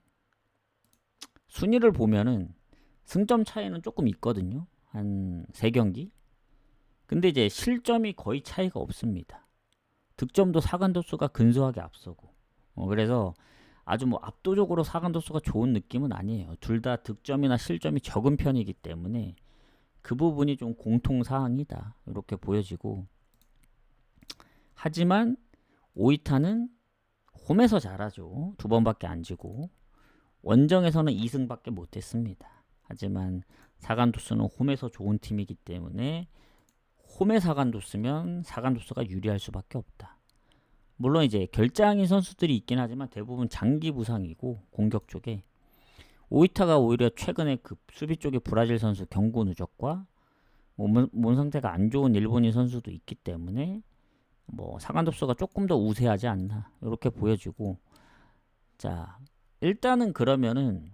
순위를 보면은 승점 차이는 조금 있거든요. 한 3경기. 근데 이제 실점이 거의 차이가 없습니다. 득점도 사간도스가 근소하게 앞서고. 그래서 아주 뭐 압도적으로 사간도스가 좋은 느낌은 아니에요. 둘 다 득점이나 실점이 적은 편이기 때문에 그 부분이 좀 공통사항이다. 이렇게 보여지고. 하지만 오이타는 홈에서 잘하죠. 2번밖에 안 지고. 원정에서는 2승밖에 못했습니다. 하지만 사간도스는 홈에서 좋은 팀이기 때문에 홈에 사간도스면 사간도스가 유리할 수밖에 없다. 물론 이제 결장인 선수들이 있긴 하지만 대부분 장기 부상이고 공격 쪽에, 오이타가 오히려 최근에 그 수비 쪽에 브라질 선수 경고 누적과 몸 상태가 안 좋은 일본인 선수도 있기 때문에 뭐 사간도스가 조금 더 우세하지 않나 이렇게 보여지고. 자, 일단은 그러면은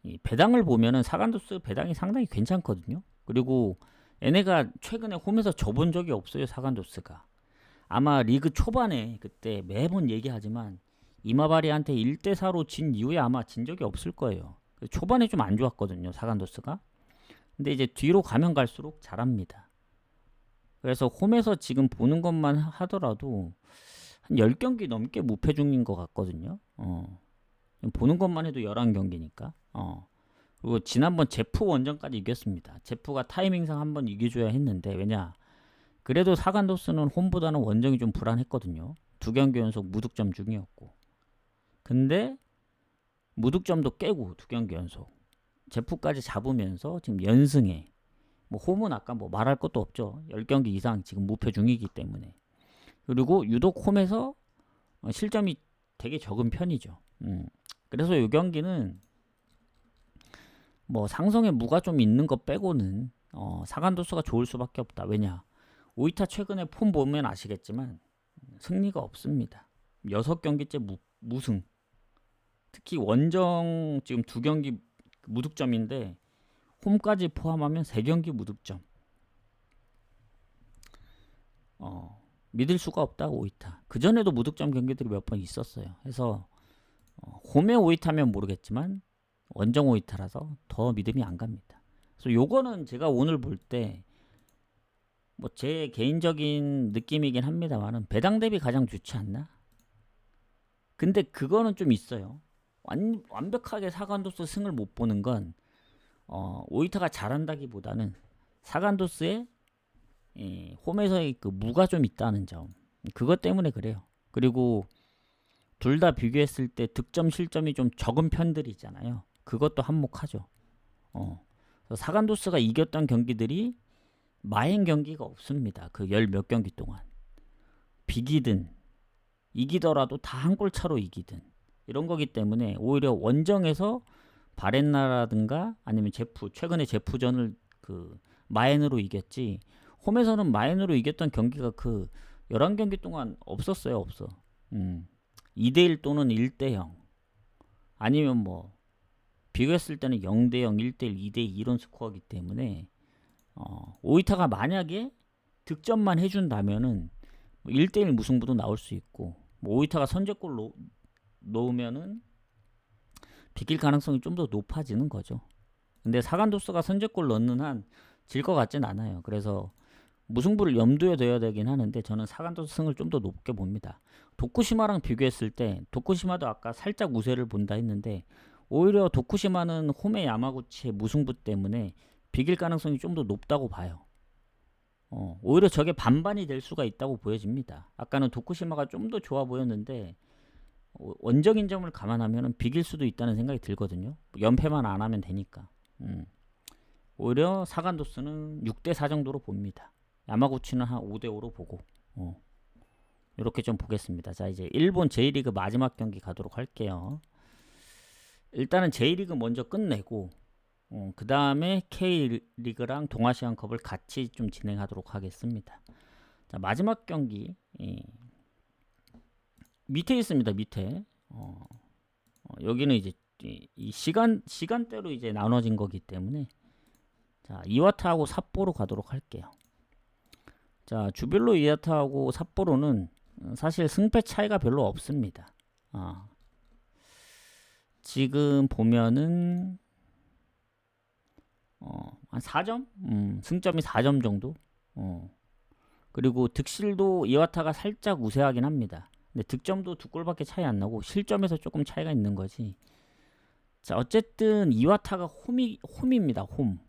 이 배당을 보면은 사간도스 배당이 상당히 괜찮거든요. 그리고 얘네가 최근에 홈에서 져본 적이 없어요. 사간도스가. 아마 리그 초반에 그때 매번 얘기하지만 이마바리한테 1대4로 진 이후에 아마 진 적이 없을 거예요. 초반에 좀 안 좋았거든요. 사간도스가. 근데 이제 뒤로 가면 갈수록 잘합니다. 그래서 홈에서 지금 보는 것만 하더라도 한 10경기 넘게 무패 중인 것 같거든요. 보는 것만 해도 11경기니까. 그리고 지난번 제프 원정까지 이겼습니다. 제프가 타이밍상 한번 이겨줘야 했는데, 왜냐, 그래도 사간도스는 홈보다는 원정이 좀 불안했거든요. 2경기 연속 무득점 중이었고. 근데 무득점도 깨고 2경기 연속. 제프까지 잡으면서 지금 연승에 뭐 홈은 아까 뭐 말할 것도 없죠. 10경기 이상 지금 무패 중이기 때문에. 그리고 유독 홈에서 실점이 되게 적은 편이죠. 그래서 이 경기는 뭐 상성에 무가 좀 있는 것 빼고는 사간도스가 좋을 수밖에 없다. 왜냐? 오이타 최근에 폼 보면 아시겠지만 승리가 없습니다. 6경기째 무승. 특히 원정 지금 2경기 무득점인데 홈까지 포함하면 3경기 무득점. 믿을 수가 없다 오이타. 그 전에도 무득점 경기들이 몇 번 있었어요. 해서 홈에 오이타면 모르겠지만 원정 오이타라서 더 믿음이 안 갑니다. 그래서 요거는 제가 오늘 볼 때 뭐 제 개인적인 느낌이긴 합니다만은 배당 대비 가장 좋지 않나? 근데 그거는 좀 있어요. 완벽하게 사간도스 승을 못 보는 건 오이타가 잘한다기보다는 사간도스의 홈에서의 그 무가 좀 있다는 점. 그것 때문에 그래요. 그리고 둘 다 비교했을 때 득점 실점이 좀 적은 편들이 있잖아요. 그것도 한몫하죠. 사간도스가 이겼던 경기들이 마행 경기가 없습니다. 그 10몇 경기 동안. 비기든 이기더라도 다 한 골 차로 이기든 이런 거기 때문에 오히려 원정에서 바렌나라든가 아니면 최근에 제프전을 그 마엔으로 이겼지 홈에서는 마엔으로 이겼던 경기가 그 11경기 동안 없었어요. 없어. 2대1 또는 1대0 아니면 뭐 비교했을 때는 0대0, 1대1, 2대2 이런 스코어이기 때문에 오이타가 만약에 득점만 해준다면은 1대1 무승부도 나올 수 있고 뭐 오이타가 선제골 놓으면은 비길 가능성이 좀 더 높아지는 거죠. 근데 사간도스가 선제골 넣는 한 질 것 같진 않아요. 그래서 무승부를 염두에 둬야 되긴 하는데 저는 사간도스 승을 좀 더 높게 봅니다. 도쿠시마랑 비교했을 때 도쿠시마도 아까 살짝 우세를 본다 했는데 오히려 도쿠시마는 홈의 야마구치의 무승부 때문에 비길 가능성이 좀 더 높다고 봐요. 오히려 저게 반반이 될 수가 있다고 보여집니다. 아까는 도쿠시마가 좀 더 좋아 보였는데 원정인 점을 감안하면 비길 수도 있다는 생각이 들거든요. 연패만 안 하면 되니까. 오히려 사간도스는 6대4 정도로 봅니다. 야마구치는 한 5대5로 보고 이렇게 좀 보겠습니다. 자, 이제 일본 J리그 마지막 경기 가도록 할게요. 일단은 J리그 먼저 끝내고 그 다음에 K리그랑 동아시안컵을 같이 좀 진행하도록 하겠습니다. 자, 마지막 경기 밑에 있습니다. 밑에 여기는 이제 이 시간대로 이제 나눠진 거기 때문에 자, 이와타하고 삿포로 가도록 할게요. 자, 주빌로 이와타하고 삿포로는 사실 승패 차이가 별로 없습니다. 지금 보면은 한 4점? 승점이 4점 정도? 그리고 득실도 이와타가 살짝 우세하긴 합니다. 근데 득점도 2골밖에 차이 안 나고 실점에서 조금 차이가 있는 거지. 자, 어쨌든 이와타가 홈입니다. 홈.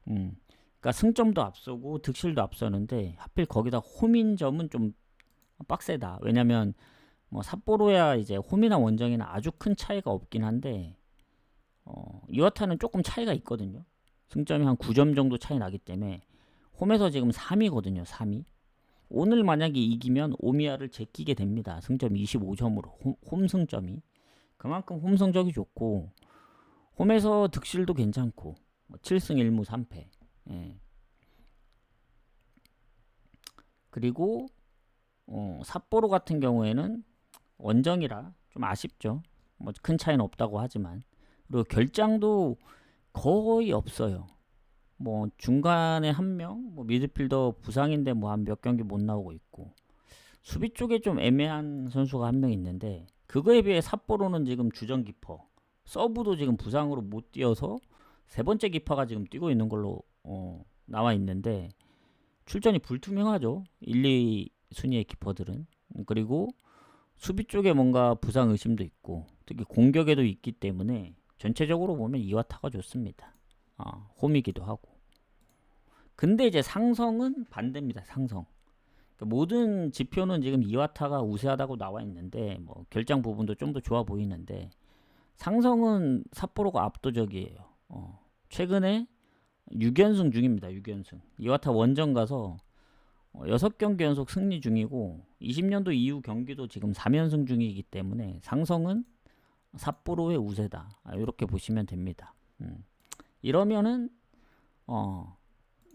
그러니까 승점도 앞서고 득실도 앞서는데 하필 거기다 홈인 점은 좀 빡세다. 왜냐면 뭐 삿포로야 이제 홈이나 원정이나 아주 큰 차이가 없긴 한데 이와타는 조금 차이가 있거든요. 승점이 한 9점 정도 차이 나기 때문에 홈에서 지금 3위거든요. 3위. 오늘 만약에 이기면 오미야를 제끼게 됩니다. 승점이 25점으로 홈 승점이. 그만큼 홈 성적이 좋고 홈에서 득실도 괜찮고 7승 1무 3패. 예. 그리고 삿포로 같은 경우에는 원정이라 좀 아쉽죠. 뭐 큰 차이는 없다고 하지만 그리고 결장도 거의 없어요. 뭐 중간에 한 명, 뭐 미드필더 부상인데 뭐 한 몇 경기 못 나오고 있고 수비 쪽에 좀 애매한 선수가 한 명 있는데 그거에 비해 삿포로는 지금 주전 기퍼 서브도 지금 부상으로 못 뛰어서 세 번째 기퍼가 지금 뛰고 있는 걸로 나와 있는데 출전이 불투명하죠. 1, 2 순위의 기퍼들은. 그리고 수비 쪽에 뭔가 부상 의심도 있고 특히 공격에도 있기 때문에 전체적으로 보면 이와타가 좋습니다. 홈이기도 하고. 근데 이제 상성은 반대입니다. 상성. 그러니까 모든 지표는 지금 이와타가 우세하다고 나와 있는데 뭐 결장 부분도 좀 더 좋아 보이는데 상성은 삿포로가 압도적이에요. 최근에 6연승 중입니다. 6연승. 이와타 원정 가서 6경기 연속 승리 중이고 20년도 이후 경기도 지금 3연승 중이기 때문에 상성은 삿포로의 우세다. 이렇게 보시면 됩니다. 이러면은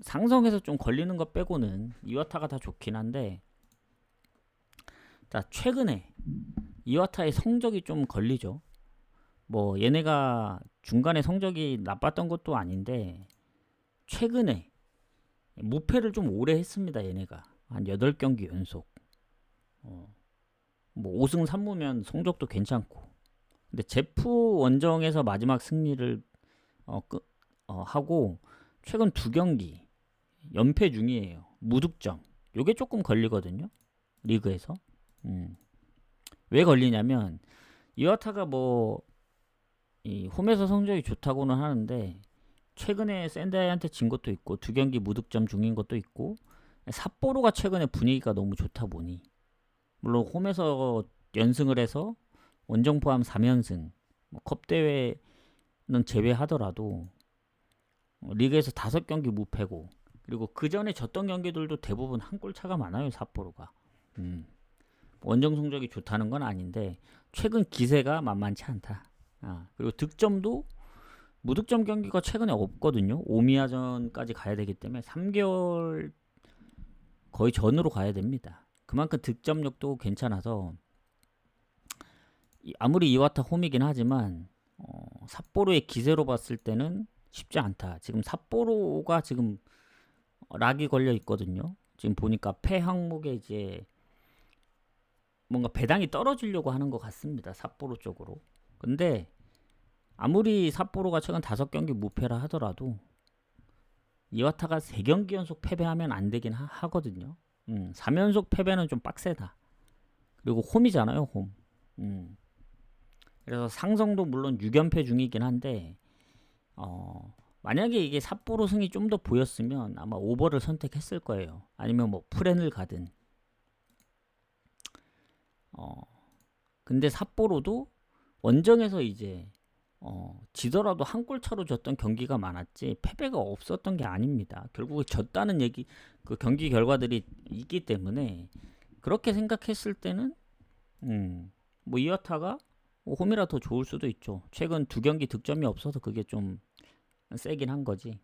상성에서 좀 걸리는 것 빼고는 이와타가 다 좋긴 한데, 자, 최근에 이와타의 성적이 좀 걸리죠. 뭐 얘네가 중간에 성적이 나빴던 것도 아닌데 최근에 무패를 좀 오래 했습니다. 얘네가 한 8경기 연속. 뭐 5승 3무면 성적도 괜찮고. 근데 제프 원정에서 마지막 승리를 하고 최근 2경기 연패 중이에요. 무득점. 요게 조금 걸리거든요. 리그에서. 왜 걸리냐면 이와타가 뭐 이 홈에서 성적이 좋다고는 하는데 최근에 샌다이한테 진 것도 있고 2경기 무득점 중인 것도 있고, 삿포로가 최근에 분위기가 너무 좋다 보니 물론 홈에서 연승을 해서 원정 포함 3연승, 컵 대회는 제외하더라도 리그에서 5경기 무패고, 그리고 그 전에 졌던 경기들도 대부분 한 골 차가 많아요. 삿포로가. 원정 성적이 좋다는 건 아닌데 최근 기세가 만만치 않다. 그리고 득점도 무득점 경기가 최근에 없거든요. 오미야전까지 가야 되기 때문에 3개월 거의 전으로 가야 됩니다. 그만큼 득점력도 괜찮아서 아무리 이와타 홈이긴 하지만 삿포로의 기세로 봤을 때는 쉽지 않다. 지금 삿포로가 지금 락이 걸려 있거든요. 지금 보니까 패 항목에 이제 뭔가 배당이 떨어지려고 하는 것 같습니다. 삿포로 쪽으로. 근데 아무리 삿포로가 최근 5경기 무패라 하더라도 이와타가 3경기 연속 패배하면 안 되긴 하거든요. 3연속 패배는 좀 빡세다. 그리고 홈이잖아요, 홈. 그래서 상성도 물론 6연패 중이긴 한데 만약에 이게 삿포로 승이 좀 더 보였으면 아마 오버를 선택했을 거예요. 아니면 뭐 프렌을 가든. 근데 삿포로도 원정에서 이제 지더라도 한 골 차로 졌던 경기가 많았지 패배가 없었던 게 아닙니다. 결국 졌다는 얘기, 그 경기 결과들이 있기 때문에 그렇게 생각했을 때는 뭐 이와타가 홈이라 더 좋을 수도 있죠. 최근 2경기 득점이 없어서 그게 좀 세긴 한 거지.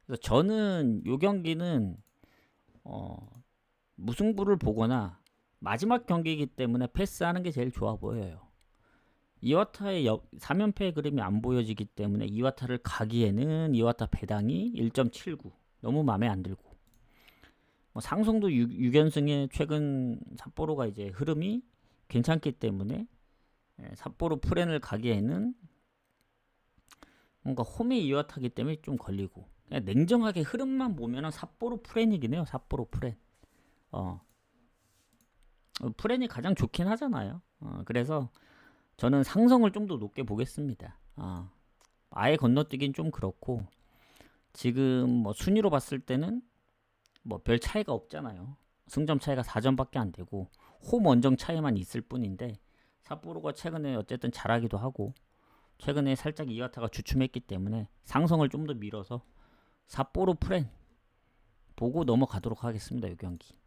그래서 저는 요 경기는 무승부를 보거나 마지막 경기이기 때문에 패스하는 게 제일 좋아 보여요. 이와타의 3연패의 그림이 안 보여지기 때문에 이와타를 가기에는 이와타 배당이 1.79 너무 마음에 안 들고, 뭐 상성도 6연승에 최근 삿포로가 이제 흐름이 괜찮기 때문에 삿포로 프렌을 가기에는 뭔가 홈이 이와타기 때문에 좀 걸리고, 그냥 냉정하게 흐름만 보면은 삿포로 프렌이긴 해요. 삿포로 프렌. 프렌이 가장 좋긴 하잖아요. 그래서 저는 상성을 좀 더 높게 보겠습니다. 아예 건너뛰긴 좀 그렇고, 지금 뭐 순위로 봤을 때는 뭐 별 차이가 없잖아요. 승점 차이가 4점밖에 안 되고 홈 원정 차이만 있을 뿐인데, 삿포로가 최근에 어쨌든 잘하기도 하고 최근에 살짝 이와타가 주춤했기 때문에 상성을 좀 더 밀어서 삿포로 프렌 보고 넘어가도록 하겠습니다. 이 경기.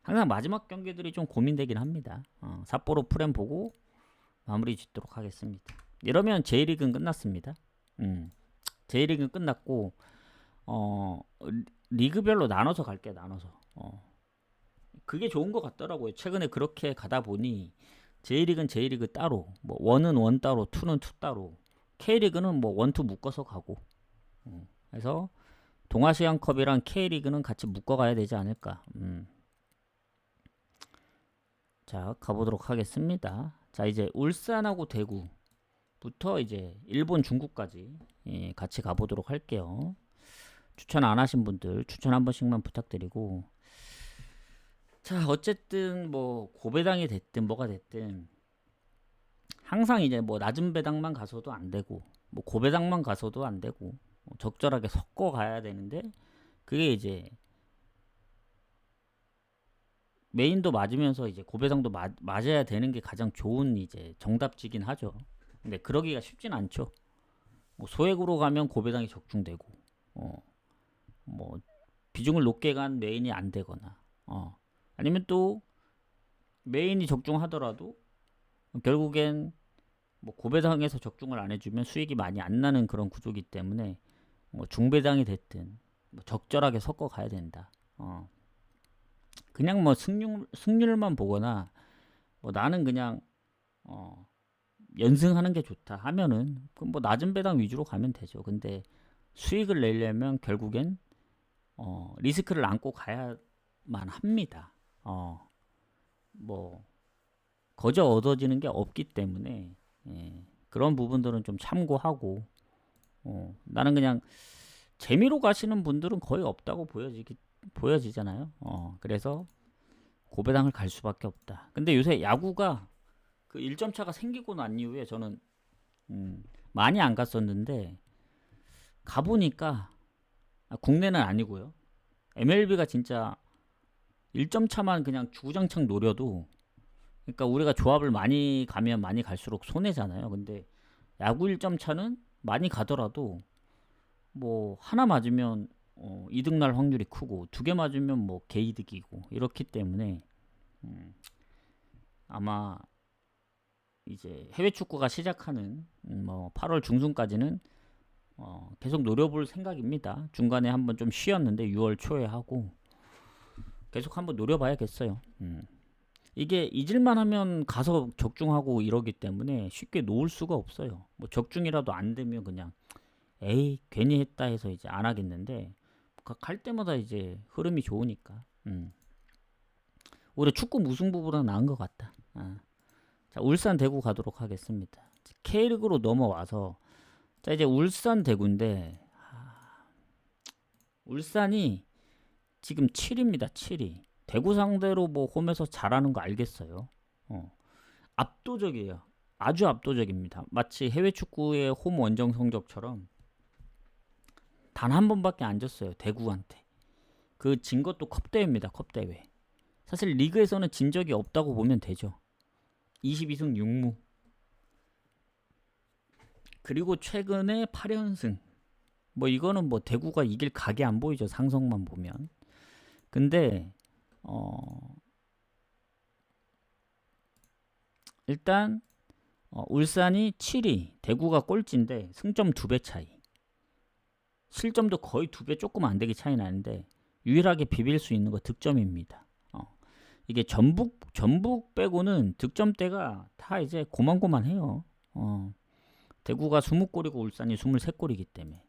항상 마지막 경기들이 좀 고민되긴 합니다. 삿포로 프렌 보고 마무리 짓도록 하겠습니다. 이러면 J리그는 끝났습니다. J리그는 끝났고 리그별로 나눠서 갈게요. 나눠서. 그게 좋은 것 같더라고요. 최근에 그렇게 가다 보니 J리그는 J리그 따로, 뭐 1은 1 따로, 2는 2 따로, K리그는 뭐 1, 2 묶어서 가고, 그래서 동아시안컵이랑 K리그는 같이 묶어가야 되지 않을까. 자, 가보도록 하겠습니다. 자, 이제 울산하고 대구부터 이제 일본, 중국까지 같이 가보도록 할게요. 추천 안 하신 분들 추천 한 번씩만 부탁드리고, 자, 어쨌든 뭐 고배당이 됐든 뭐가 됐든 항상 이제 뭐 낮은 배당만 가서도 안 되고 뭐 고배당만 가서도 안 되고 적절하게 섞어 가야 되는데, 그게 이제 메인도 맞으면서 이제 고배당도 맞아야 되는 게 가장 좋은 이제 정답지긴 하죠. 근데 그러기가 쉽진 않죠. 뭐 소액으로 가면 고배당이 적중되고, 뭐 비중을 높게 간 메인이 안 되거나, 아니면 또 메인이 적중하더라도 결국엔 뭐 고배당에서 적중을 안 해주면 수익이 많이 안 나는 그런 구조기 때문에 뭐 중배당이 됐든 뭐 적절하게 섞어 가야 된다. 그냥 뭐 승률만 보거나 뭐 나는 그냥 연승하는 게 좋다 하면은 뭐 낮은 배당 위주로 가면 되죠. 근데 수익을 내려면 결국엔 리스크를 안고 가야만 합니다. 뭐 거저 얻어지는 게 없기 때문에 그런 부분들은 좀 참고하고 나는 그냥 재미로 가시는 분들은 거의 없다고 보여지잖아요. 그래서 고배당을 갈 수밖에 없다. 근데 요새 야구가 그 1점 차가 생기고 난 이후에 저는 많이 안 갔었는데 가보니까 국내는 아니고요. MLB가 진짜 1점 차만 그냥 주구장창 노려도 그러니까 우리가 조합을 많이 가면 많이 갈수록 손해잖아요. 근데 야구 1점 차는 많이 가더라도 뭐 하나 맞으면 이득 날 확률이 크고 두 개 맞으면 뭐 개이득이고 이렇기 때문에 아마 이제 해외 축구가 시작하는 뭐 8월 중순까지는 계속 노려볼 생각입니다. 중간에 한번 좀 쉬었는데 6월 초에 하고 계속 한번 노려봐야겠어요. 이게 잊을만 하면 가서 적중하고 이러기 때문에 쉽게 놓을 수가 없어요. 뭐 적중이라도 안 되면 그냥 에이 괜히 했다 해서 이제 안 하겠는데 갈 때마다 이제 흐름이 좋으니까 오히려 축구 무승부보다 나은 것 같다. 자, 울산 대구 가도록 하겠습니다. K리그로 넘어와서 자 이제 울산 대구인데 울산이 지금 7위입니다. 7위. 대구 상대로 뭐 홈에서 잘하는 거 알겠어요. 압도적이에요. 아주 압도적입니다. 마치 해외 축구의 홈 원정 성적처럼 단 한 번밖에 안 졌어요. 대구한테. 그 진 것도 컵대회입니다. 컵대회. 사실 리그에서는 진 적이 없다고 보면 되죠. 22승 6무. 그리고 최근에 8연승. 뭐 이거는 뭐 대구가 이길 각이 안 보이죠. 상성만 보면. 근데 일단 울산이 7위, 대구가 꼴찌인데 승점 2배 차이. 실점도 거의 2배 조금 안 되게 차이 나는데 유일하게 비빌 수 있는 거 득점입니다. 이게 전북 빼고는 득점대가 다 이제 고만고만해요. 대구가 20골이고 울산이 23골이기 때문에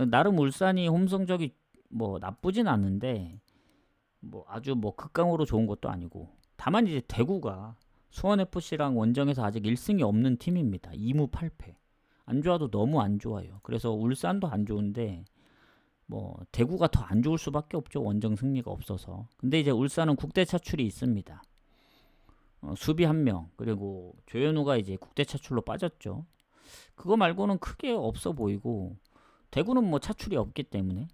나름 울산이 홈 성적이 뭐 나쁘진 않은데 뭐 아주 뭐 극강으로 좋은 것도 아니고 다만 이제 대구가 수원FC랑 원정에서 아직 1승이 없는 팀입니다. 2무 8패. 안 좋아도 너무 안 좋아요. 그래서 울산도 안 좋은데 뭐 대구가 더 안 좋을 수밖에 없죠. 원정 승리가 없어서. 근데 이제 울산은 국대 차출이 있습니다. 수비 한 명 그리고 조현우가 이제 국대 차출로 빠졌죠. 그거 말고는 크게 없어 보이고 대구는 뭐 차출이 없기 때문에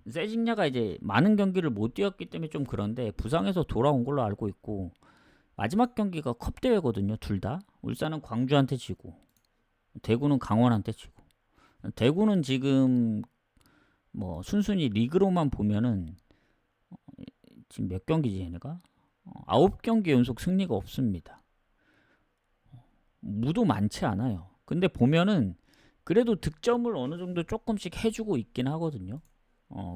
세징야가 이제 많은 경기를 못 뛰었기 때문에 좀 그런데 부상에서 돌아온 걸로 알고 있고 마지막 경기가 컵 대회거든요. 둘 다. 울산은 광주한테 지고 대구는 강원한테 지고 대구는 지금 뭐 순순히 리그로만 보면은 지금 몇 경기지 얘네가 9경기 연속 승리가 없습니다. 무도 많지 않아요. 근데 보면은 그래도 득점을 어느 정도 조금씩 해주고 있긴 하거든요.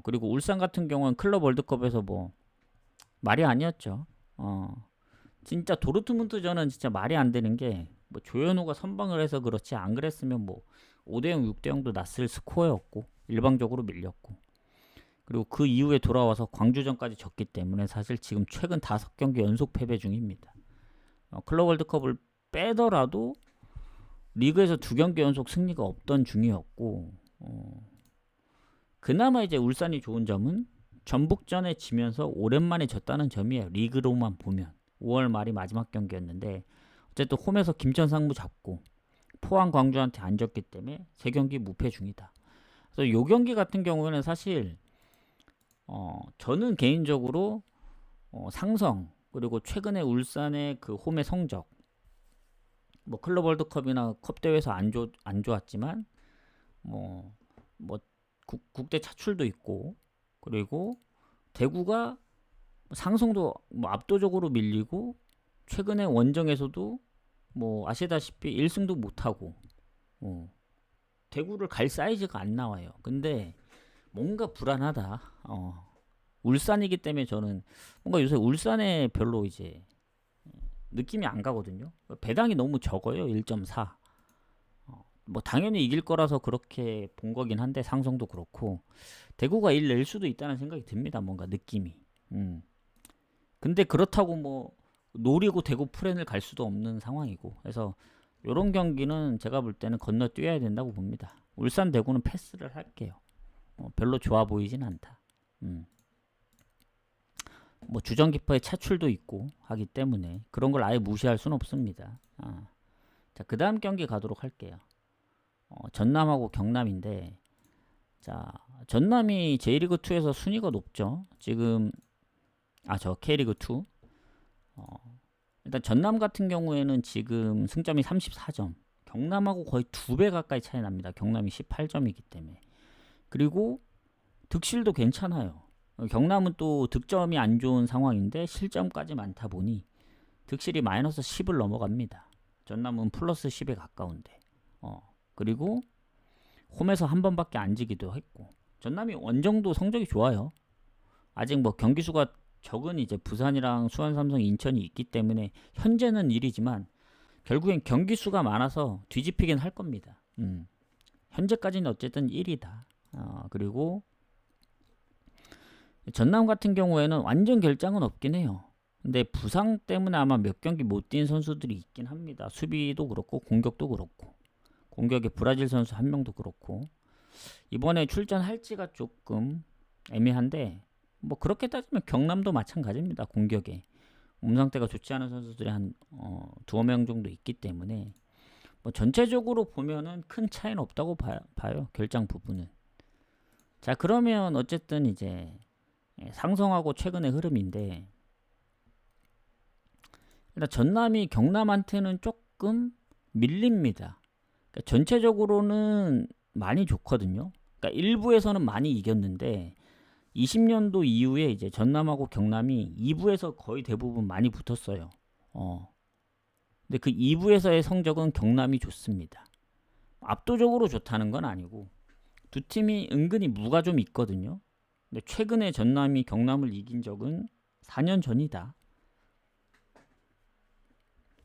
그리고 울산 같은 경우는 클럽 월드컵에서 뭐 말이 아니었죠. 진짜 도르트문트전은 진짜 말이 안 되는 게 뭐 조현우가 선방을 해서 그렇지 안 그랬으면 뭐 5대0, 6대0도 났을 스코어였고 일방적으로 밀렸고 그리고 그 이후에 돌아와서 광주전까지 졌기 때문에 사실 지금 최근 5경기 연속 패배 중입니다. 클럽 월드컵을 빼더라도 리그에서 2경기 연속 승리가 없던 중이었고 그나마 이제 울산이 좋은 점은 전북전에 지면서 오랜만에 졌다는 점이에요. 리그로만 보면 5월 말이 마지막 경기였는데 어쨌든 홈에서 김천 상무 잡고 포항 광주한테 안 졌기 때문에 3경기 무패 중이다. 그래서 요 경기 같은 경우에는 사실 저는 개인적으로 상성 그리고 최근에 울산의 그 홈의 성적 뭐 클럽 월드컵이나 컵 대회에서 안 좋았지만 뭐, 뭐 국대 차출도 있고, 그리고 대구가 상성도 뭐 압도적으로 밀리고, 최근에 원정에서도 뭐 아시다시피 1승도 못하고, 대구를 갈 사이즈가 안 나와요. 근데 뭔가 불안하다. 울산이기 때문에 저는 뭔가 요새 울산에 별로 이제 느낌이 안 가거든요. 배당이 너무 적어요. 1.4. 뭐 당연히 이길 거라서 그렇게 본 거긴 한데, 상성도 그렇고 대구가 1 낼 수도 있다는 생각이 듭니다. 뭔가 느낌이. 근데 그렇다고 뭐 노리고 대구 프렌을 갈 수도 없는 상황이고, 그래서 요런 경기는 제가 볼 때는 건너뛰어야 된다고 봅니다. 울산 대구는 패스를 할게요. 별로 좋아 보이진 않다. 뭐 주전기퍼의 차출도 있고 하기 때문에 그런 걸 아예 무시할 수는 없습니다. 자, 그 다음 경기 가도록 할게요. 전남하고 경남인데, 자, 전남이 J리그2에서 순위가 높죠. 지금 저 K리그2. 일단 전남 같은 경우에는 지금 승점이 34점, 경남하고 거의 2배 가까이 차이 납니다. 경남이 18점이기 때문에. 그리고 득실도 괜찮아요. 경남은 또 득점이 안 좋은 상황인데 실점까지 많다 보니 득실이 마이너스 10을 넘어갑니다. 전남은 플러스 10에 가까운데. 그리고 홈에서 한 번밖에 안 지기도 했고, 전남이 원정도 성적이 좋아요. 아직 뭐 경기 수가 적은 이제 부산이랑 수원, 삼성, 인천이 있기 때문에 현재는 1위지만 결국엔 경기 수가 많아서 뒤집히긴 할 겁니다. 현재까지는 어쨌든 1위다. 그리고 전남 같은 경우에는 완전 결장은 없긴 해요. 근데 부상 때문에 아마 몇 경기 못 뛴 선수들이 있긴 합니다. 수비도 그렇고 공격도 그렇고, 공격에 브라질 선수 한 명도 그렇고, 이번에 출전할지가 조금 애매한데, 뭐 그렇게 따지면 경남도 마찬가지입니다. 공격에 몸 상태가 좋지 않은 선수들이 한 두어 명 정도 있기 때문에 뭐 전체적으로 보면은 큰 차이는 없다고 봐요. 결장 부분은. 자, 그러면 어쨌든 이제 상성하고 최근의 흐름인데, 일단 전남이 경남한테는 조금 밀립니다. 그러니까 전체적으로는 많이 좋거든요. 그러니까 일부에서는 많이 이겼는데 20년도 이후에 이제 전남하고 경남이 2부에서 거의 대부분 많이 붙었어요. 근데 그 2부에서의 성적은 경남이 좋습니다. 압도적으로 좋다는 건 아니고 두 팀이 은근히 무가 좀 있거든요. 근데 최근에 전남이 경남을 이긴 적은 4년 전이다.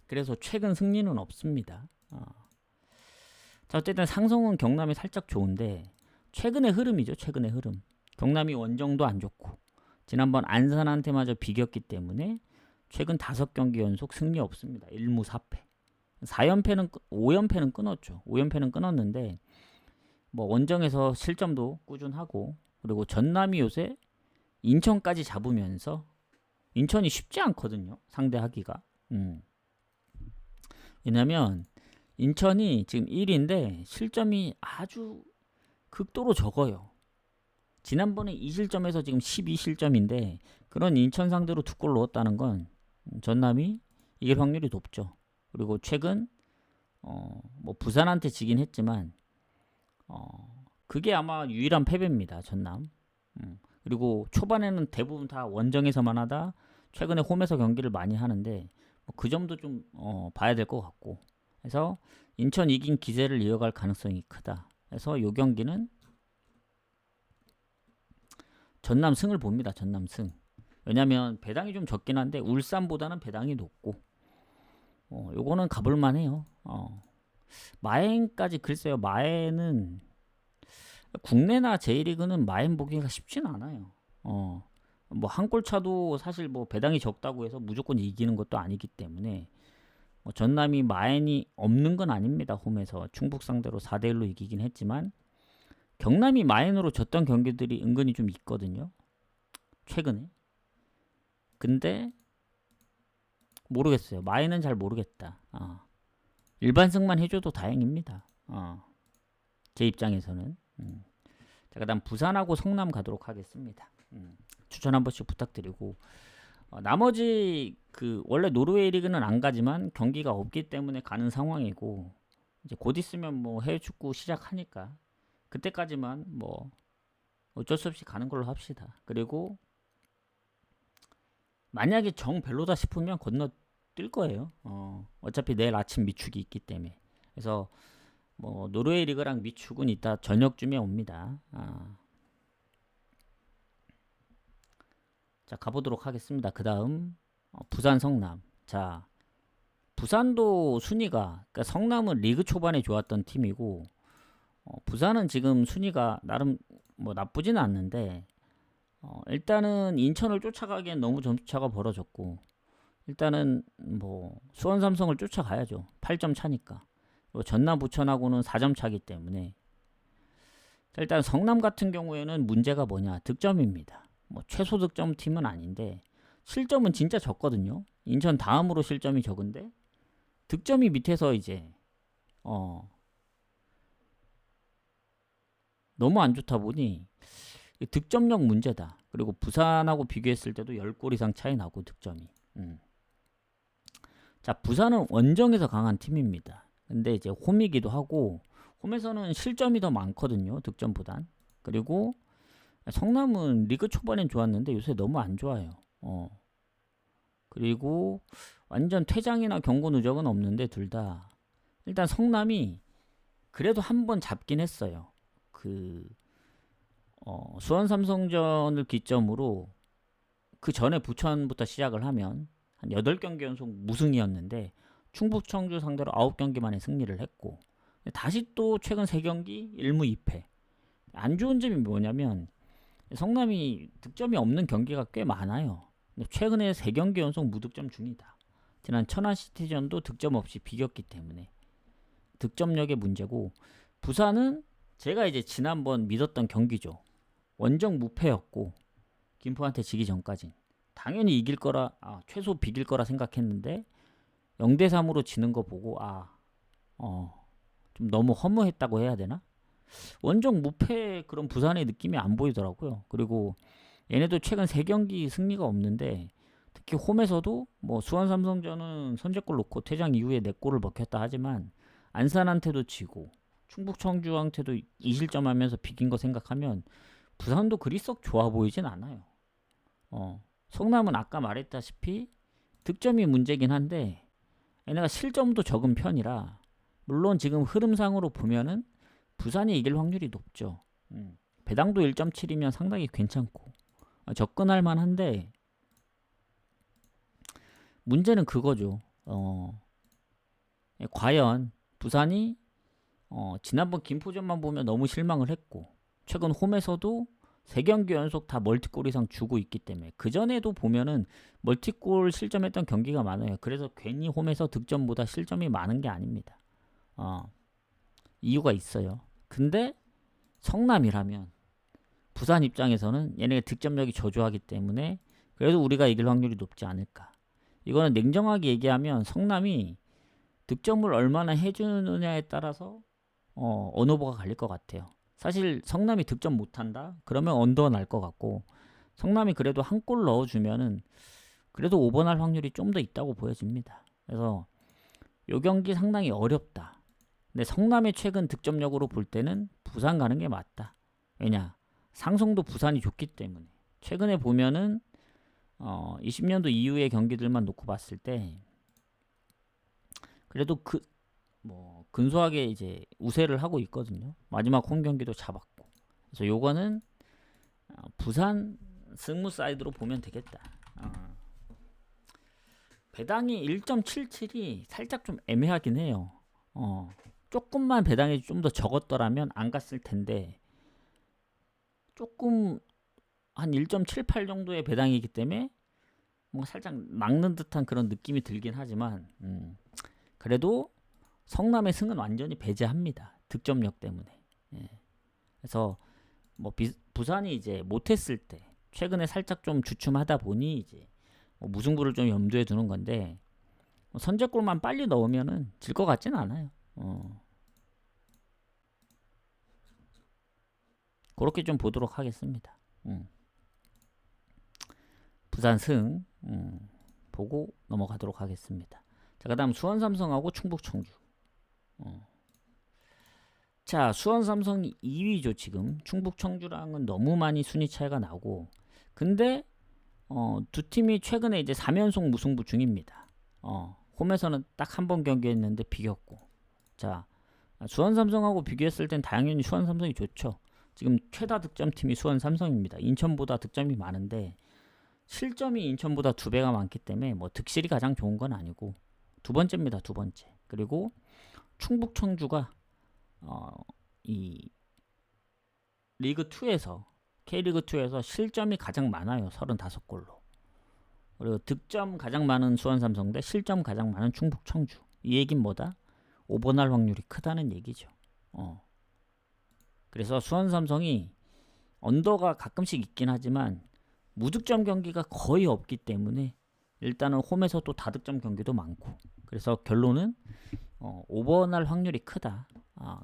그래서 최근 승리는 없습니다. 자, 어쨌든 상성은 경남이 살짝 좋은데 최근의 흐름이죠. 최근의 흐름. 경남이 원정도 안 좋고 지난번 안산한테마저 비겼기 때문에 최근 5경기 연속 승리 없습니다. 1무 4패. 5연패는 끊었죠. 5연패는 끊었는데 뭐 원정에서 실점도 꾸준하고, 그리고 전남이 요새 인천까지 잡으면서, 인천이 쉽지 않거든요. 상대하기가. 왜냐면 인천이 지금 1위인데 실점이 아주 극도로 적어요. 지난번에 2실점에서 지금 12실점인데 그런 인천 상대로 2골 넣었다는 건 전남이 이길 확률이 높죠. 그리고 최근 뭐 부산한테 지긴 했지만 그게 아마 유일한 패배입니다. 전남. 그리고 초반에는 대부분 다 원정에서만 하다 최근에 홈에서 경기를 많이 하는데 그 점도 좀 봐야 될 것 같고, 그래서 인천 이긴 기세를 이어갈 가능성이 크다. 그래서 이 경기는 전남 승을 봅니다. 전남 승. 왜냐면 배당이 좀 적긴 한데 울산보다는 배당이 높고, 요거는 가볼만 해요. 마엔까지, 글쎄요. 마엔은 국내나 J리그는 마엔 보기가 쉽진 않아요. 뭐 한 골 차도 사실 뭐 배당이 적다고 해서 무조건 이기는 것도 아니기 때문에 뭐 전남이 마엔이 없는 건 아닙니다. 홈에서 충북 상대로 4대1로 이기긴 했지만 경남이 마엔으로 졌던 경기들이 은근히 좀 있거든요. 최근에. 근데 모르겠어요. 마엔은 잘 모르겠다. 일반승만 해줘도 다행입니다. 제 입장에서는. 자, 그 다음 부산하고 성남 가도록 하겠습니다. 추천 한 번씩 부탁드리고, 나머지 그 원래 노르웨이 리그는 안 가지만 경기가 없기 때문에 가는 상황이고, 이제 곧 있으면 뭐 해외 축구 시작하니까 그때까지만 뭐 어쩔 수 없이 가는 걸로 합시다. 그리고 만약에 정 별로다 싶으면 건너뛸 거예요. 어차피 내일 아침 미축이 있기 때문에. 그래서 뭐 노르웨이 리그랑 미축은 이따 저녁쯤에 옵니다. 자, 가보도록 하겠습니다. 그 다음 부산 성남. 자, 부산도 순위가, 그러니까 성남은 리그 초반에 좋았던 팀이고, 부산은 지금 순위가 나름 뭐 나쁘지는 않는데, 일단은 인천을 쫓아가기엔 너무 점수차가 벌어졌고, 일단은 뭐 수원 삼성을 쫓아가야죠. 8점 차니까. 그리고 전남 부천하고는 4점 차기 때문에. 자, 일단 성남 같은 경우에는 문제가 뭐냐? 득점입니다. 뭐 최소 득점 팀은 아닌데 실점은 진짜 적거든요. 인천 다음으로 실점이 적은데 득점이 밑에서 이제 너무 안 좋다 보니 득점력 문제다. 그리고 부산하고 비교했을 때도 10골 이상 차이 나고 득점이. 자, 부산은 원정에서 강한 팀입니다. 근데 이제 홈이기도 하고 홈에서는 실점이 더 많거든요. 득점보단. 그리고 성남은 리그 초반엔 좋았는데 요새 너무 안 좋아요. 그리고 완전 퇴장이나 경고 누적은 없는데 둘 다. 일단 성남이 그래도 한 번 잡긴 했어요. 그 수원 삼성전을 기점으로 그 전에 부천부터 시작을 하면 한 8경기 연속 무승이었는데 충북 청주 상대로 9경기 만에 승리를 했고, 다시 또 최근 3경기 1무 2패. 안 좋은 점이 뭐냐면 성남이 득점이 없는 경기가 꽤 많아요. 근데 최근에 3경기 연속 무득점 중이다. 지난 천안시티전도 득점 없이 비겼기 때문에 득점력의 문제고, 부산은 제가 이제 지난번 믿었던 경기죠. 원정 무패였고 김포한테 지기 전까진 당연히 이길 거라, 최소 비길 거라 생각했는데 0대3으로 지는 거 보고 좀 너무 허무했다고 해야 되나? 원정 무패 그런 부산의 느낌이 안 보이더라고요. 그리고 얘네도 최근 3경기 승리가 없는데 특히 홈에서도 뭐 수원 삼성전은 선제골 놓고 퇴장 이후에 4골을 먹혔다 하지만 안산한테도 지고 충북 청주한테도 2실점하면서 비긴 거 생각하면 부산도 그리 썩 좋아 보이진 않아요. 성남은 아까 말했다시피 득점이 문제긴 한데 얘네가 실점도 적은 편이라 물론 지금 흐름상으로 보면은 부산이 이길 확률이 높죠. 배당도 1.7이면 상당히 괜찮고 접근할 만한데 문제는 그거죠. 과연 부산이 지난번 김포전만 보면 너무 실망을 했고 최근 홈에서도 3경기 연속 다 멀티골 이상 주고 있기 때문에 그전에도 보면은 멀티골 실점했던 경기가 많아요. 그래서 괜히 홈에서 득점보다 실점이 많은 게 아닙니다. 이유가 있어요. 근데 성남이라면 부산 입장에서는 얘네가 득점력이 저조하기 때문에 그래도 우리가 이길 확률이 높지 않을까. 이거는 냉정하게 얘기하면 성남이 득점을 얼마나 해주느냐에 따라서 언어버가 갈릴 것 같아요. 사실 성남이 득점 못한다? 그러면 언더 날 것 같고 성남이 그래도 한 골 넣어주면은 그래도 오버날 확률이 좀 더 있다고 보여집니다. 그래서 요 경기 상당히 어렵다. 근데 성남의 최근 득점력으로 볼 때는 부산 가는 게 맞다. 왜냐? 상성도 부산이 좋기 때문에. 최근에 보면은 20년도 이후의 경기들만 놓고 봤을 때 그래도 근소하게 이제 우세를 하고 있거든요. 마지막 홈 경기도 잡았고. 그래서 요거는 부산 승무 사이드로 보면 되겠다. 배당이 1.77이 살짝 좀 애매하긴 해요. 조금만 배당이 좀 더 적었더라면 안 갔을 텐데 조금 한 1.78 정도의 배당이기 때문에 뭔가 살짝 막는 듯한 그런 느낌이 들긴 하지만 그래도 성남의 승은 완전히 배제합니다. 득점력 때문에. 예. 그래서 뭐 부산이 이제 못했을 때 최근에 살짝 좀 주춤하다 보니 이제 뭐 무승부를 좀 염두에 두는 건데 선제골만 빨리 넣으면은 질 것 같지는 않아요. 그렇게 좀 보도록 하겠습니다. 부산 승. 보고 넘어가도록 하겠습니다. 자, 그다음 수원 삼성하고 충북 청주. 자, 수원 삼성이 2위죠 지금. 충북 청주랑은 너무 많이 순위 차이가 나고, 근데 두 팀이 최근에 이제 3연속 무승부 중입니다. 홈에서는 딱 한 번 경기했는데 비겼고. 자, 수원 삼성하고 비교했을 땐 당연히 수원 삼성이 좋죠. 지금 최다 득점 팀이 수원 삼성입니다. 인천보다 득점이 많은데 실점이 인천보다 2배가 많기 때문에 뭐 득실이 가장 좋은 건 아니고 두 번째입니다. 두 번째. 그리고 충북 청주가 이 리그 2에서 K리그 2에서 실점이 가장 많아요. 35골로. 그리고 득점 가장 많은 수원 삼성 대 실점 가장 많은 충북 청주. 이 얘기는 뭐다? 오버날 확률이 크다는 얘기죠. 그래서 수원 삼성이 언더가 가끔씩 있긴 하지만 무득점 경기가 거의 없기 때문에 일단은 홈에서 또 다득점 경기도 많고, 그래서 결론은 오버날 확률이 크다.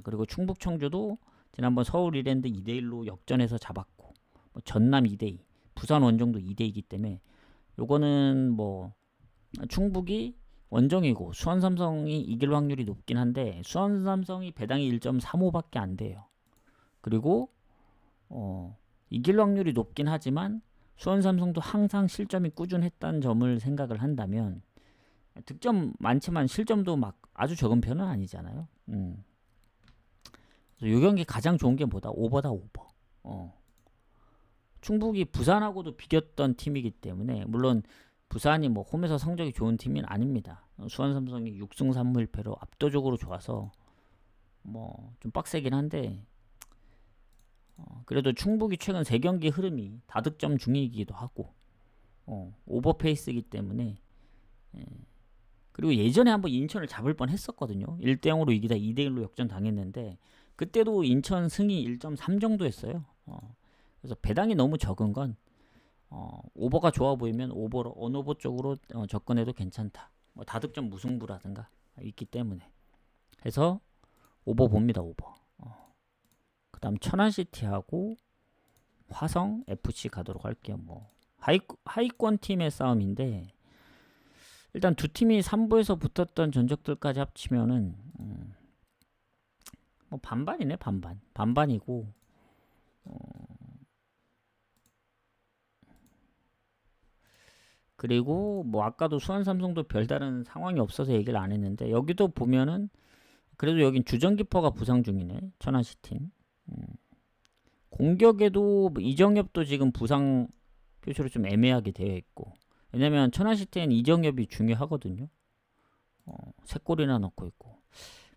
그리고 충북 청주도 지난번 서울 이랜드 2대1로 역전해서 잡았고, 뭐 전남 2대2, 부산 원정도 2대2이기 때문에 요거는 뭐 충북이 원정이고 수원 삼성이 이길 확률이 높긴 한데 수원 삼성이 배당이 1.35밖에 안 돼요. 그리고 이길 확률이 높긴 하지만 수원 삼성도 항상 실점이 꾸준했다는 점을 생각을 한다면 득점 많지만 실점도 막 아주 적은 편은 아니잖아요. 그래서 이 경기 가장 좋은 게 뭐다? 오버다 오버. 충북이 부산하고도 비겼던 팀이기 때문에, 물론 부산이 뭐 홈에서 성적이 좋은 팀은 아닙니다. 수원 삼성이 6승 3무일패로 압도적으로 좋아서 뭐 좀 빡세긴 한데 그래도 충북이 최근 3경기 흐름이 다득점 중이기도 하고 오버페이스이기 때문에 그리고 예전에 한번 인천을 잡을 뻔 했었거든요. 1대0으로 이기다 2대1로 역전 당했는데 그때도 인천 승이 1.3 정도 했어요. 그래서 배당이 너무 적은 건 오버가 좋아 보이면 오버로 언오버 쪽으로 접근해도 괜찮다. 뭐 다득점 무승부라든가 있기 때문에 해서 오버 봅니다. 오버. 그 다음 천안시티하고 화성 FC 가도록 할게요. 뭐 하위권 팀의 싸움인데 일단 두 팀이 3부에서 붙었던 전적들까지 합치면은 뭐 반반이네. 반반이고 그리고 뭐 아까도 수원 삼성도 별다른 상황이 없어서 얘기를 안 했는데 여기도 보면은 그래도 여긴 주전키퍼가 부상 중이네. 천안시팀. 공격에도 뭐 이정엽도 지금 부상 표시로 좀 애매하게 되어 있고, 왜냐면 천안시티는 이정엽이 중요하거든요. 3골이나 넣고 있고,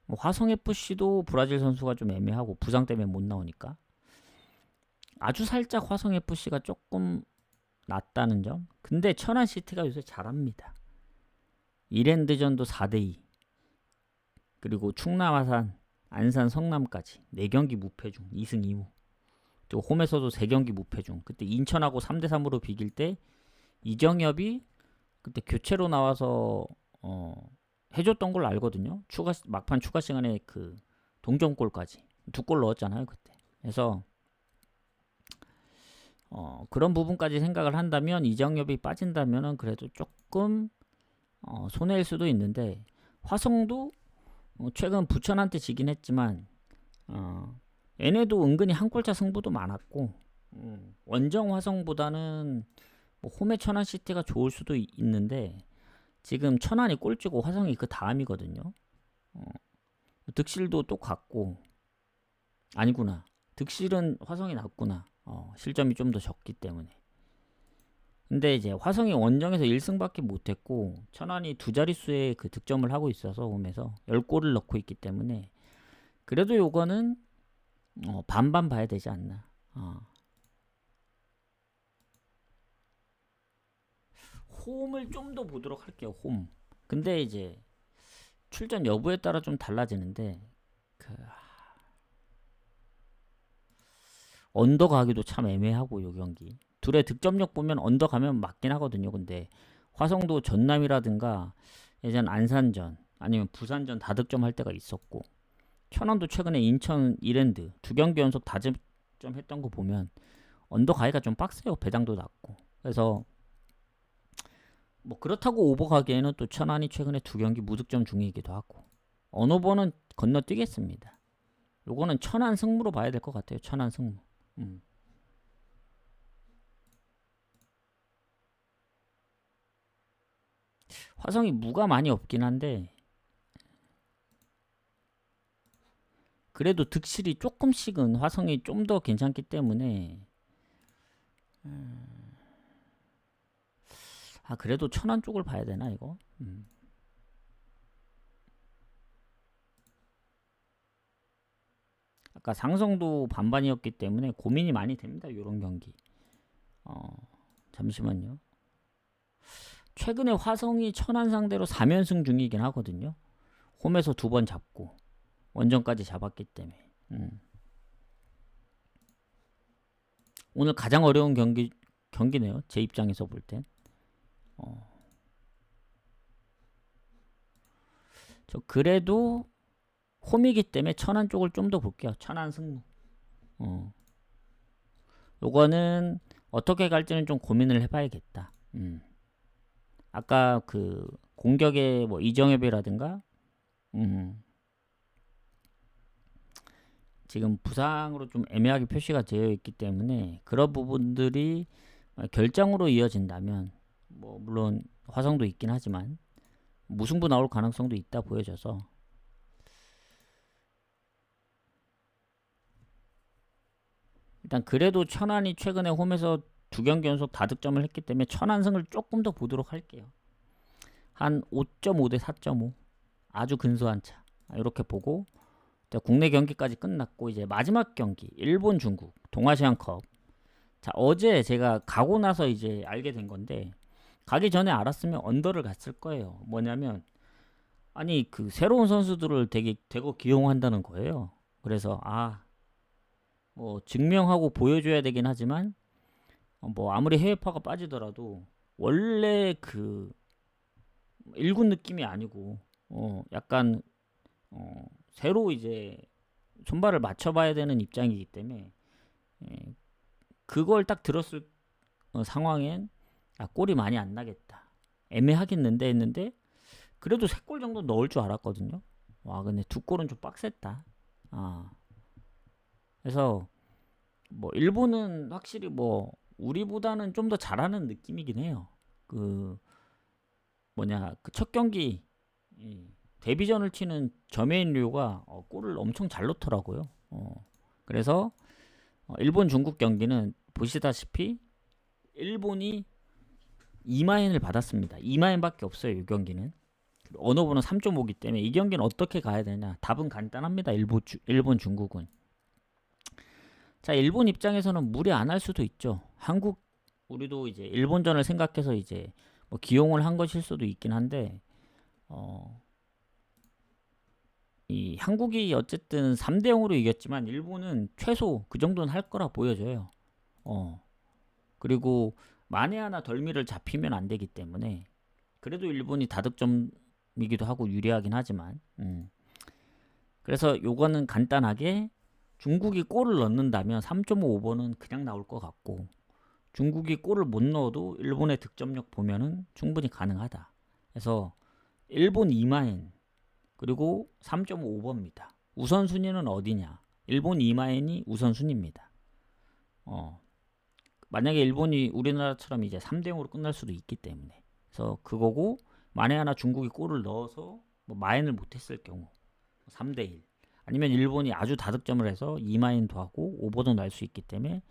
뭐 화성FC도 브라질 선수가 좀 애매하고 부상 때문에 못 나오니까 아주 살짝 화성FC가 조금 낫다는 점. 근데 천안시티가 요새 잘합니다. 이랜드전도 4대2, 그리고 충남, 아산, 안산, 성남까지 4경기 무패 중 2승 2무. 또 홈에서도 3경기 무패 중. 그때 인천하고 3대3으로 비길 때 이정엽이 그때 교체로 나와서 해줬던 걸로 알거든요. 막판 추가 시간에 그 동점골까지 2골 넣었잖아요 그때. 그래서 그런 부분까지 생각을 한다면 이정엽이 빠진다면은 그래도 조금 손해일 수도 있는데, 화성도 최근 부천한테 지긴 했지만 얘네도 은근히 한 골차 승부도 많았고 원정 화성보다는 뭐 홈의 천안시티가 좋을 수도 있는데 지금 천안이 꼴찌고 화성이 그 다음이거든요. 득실도 똑같고, 아니구나, 득실은 화성이 낫구나. 실점이 좀 더 적기 때문에. 근데 이제 화성이 원정에서 1승밖에 못했고 천안이 2자릿수의 그 득점을 하고 있어서 홈에서 10골을 넣고 있기 때문에 그래도 요거는 반반 봐야 되지 않나. 홈을 좀 더 보도록 할게요. 홈. 근데 이제 출전 여부에 따라 좀 달라지는데 언더 가기도 참 애매하고 요 경기. 둘의 득점력 보면 언더 가면 맞긴 하거든요. 근데 화성도 전남이라든가 예전 안산전 아니면 부산전 다득점 할 때가 있었고, 천안도 최근에 인천 이랜드 2경기 연속 다득점 했던 거 보면 언더 가기가 좀 빡세요. 배당도 낮고. 그래서 뭐 그렇다고 오버 가기에는 또 천안이 최근에 2경기 무득점 중이기도 하고 언오버는 건너뛰겠습니다. 요거는 천안 승무로 봐야 될 것 같아요. 천안 승무. 화성이 무가 많이 없긴 한데 그래도 득실이 조금씩은 화성이 좀 더 괜찮기 때문에 그래도 천안 쪽을 봐야 되나 이거? 아까 상성도 반반이었기 때문에 고민이 많이 됩니다. 요런 경기. 잠시만요. 최근에 화성이 천안 상대로 3연승 중이긴 하거든요. 홈에서 2번 잡고 원정까지 잡았기 때문에 오늘 가장 어려운 경기네요. 제 입장에서 볼 땐. 저 그래도 홈이기 때문에 천안 쪽을 좀 더 볼게요. 천안 승무. 요거는 어떻게 갈지는 좀 고민을 해봐야겠다. 아까 그 공격의 뭐 이정엽이라든가 지금 부상으로 좀 애매하게 표시가 되어 있기 때문에 그런 부분들이 결장으로 이어진다면 뭐 물론 화성도 있긴 하지만 무승부 나올 가능성도 있다 보여져서 일단 그래도 천안이 최근에 홈에서 2경기 연속 다득점을 했기 때문에 천안승을 조금 더 보도록 할게요. 한 5.5 대 4.5 아주 근소한 차 이렇게 보고 국내 경기까지 끝났고 이제 마지막 경기 일본 중국 동아시안컵. 자 어제 제가 가고 나서 이제 알게 된 건데 가기 전에 알았으면 언더를 갔을 거예요. 뭐냐면 아니 그 새로운 선수들을 대거 기용한다는 거예요. 그래서 뭐 증명하고 보여줘야 되긴 하지만 뭐 아무리 해외파가 빠지더라도 원래 그 1군 느낌이 아니고 약간 새로 이제 손발을 맞춰봐야 되는 입장이기 때문에 그걸 딱 들었을 상황엔 골이 많이 안 나겠다. 애매하겠는데 했는데 그래도 3골 정도 넣을 줄 알았거든요. 와 근데 2골은 좀 빡셌다. 그래서 뭐 일본은 확실히 뭐 우리보다는 좀 더 잘하는 느낌이긴 해요. 그 첫 경기 데뷔전을 치는 저메인 류가 골을 엄청 잘 넣더라고요. 그래서 일본 중국 경기는 보시다시피 일본이 2마인을 받았습니다. 2마인밖에 없어요. 이 경기는. 언어번호 3.5기 때문에 이 경기는 어떻게 가야 되냐? 답은 간단합니다. 일본 중국은. 자, 일본 입장에서는 무리 안 할 수도 있죠. 우리도 이제 일본전을 생각해서 이제 뭐 기용을 한 것일 수도 있긴 한데 이 한국이 어쨌든 3대 0으로 이겼지만 일본은 최소 그 정도는 할 거라 보여져요. 그리고 만에 하나 덜미를 잡히면 안 되기 때문에 그래도 일본이 다득점이기도 하고 유리하긴 하지만 그래서 요거는 간단하게 중국이 골을 넣는다면 3.5 오버는 그냥 나올 것 같고 중국이 골을 못 넣어도 일본의 득점력 보면은 충분히 가능하다. 그래서 일본 2마인 그리고 3.5 오버입니다. 우선순위는 어디냐? 일본 2마인이 우선순위입니다. 만약에 일본이 우리나라처럼 이제 3대 0으로 끝날 수도 있기 때문에 그래서 그거고 만에 하나 중국이 골을 넣어서 뭐 마인을 못했을 경우 3대 1 아니면 일본이 아주 다득점을 해서 2마인도 하고 오버도 날 수 있기 때문에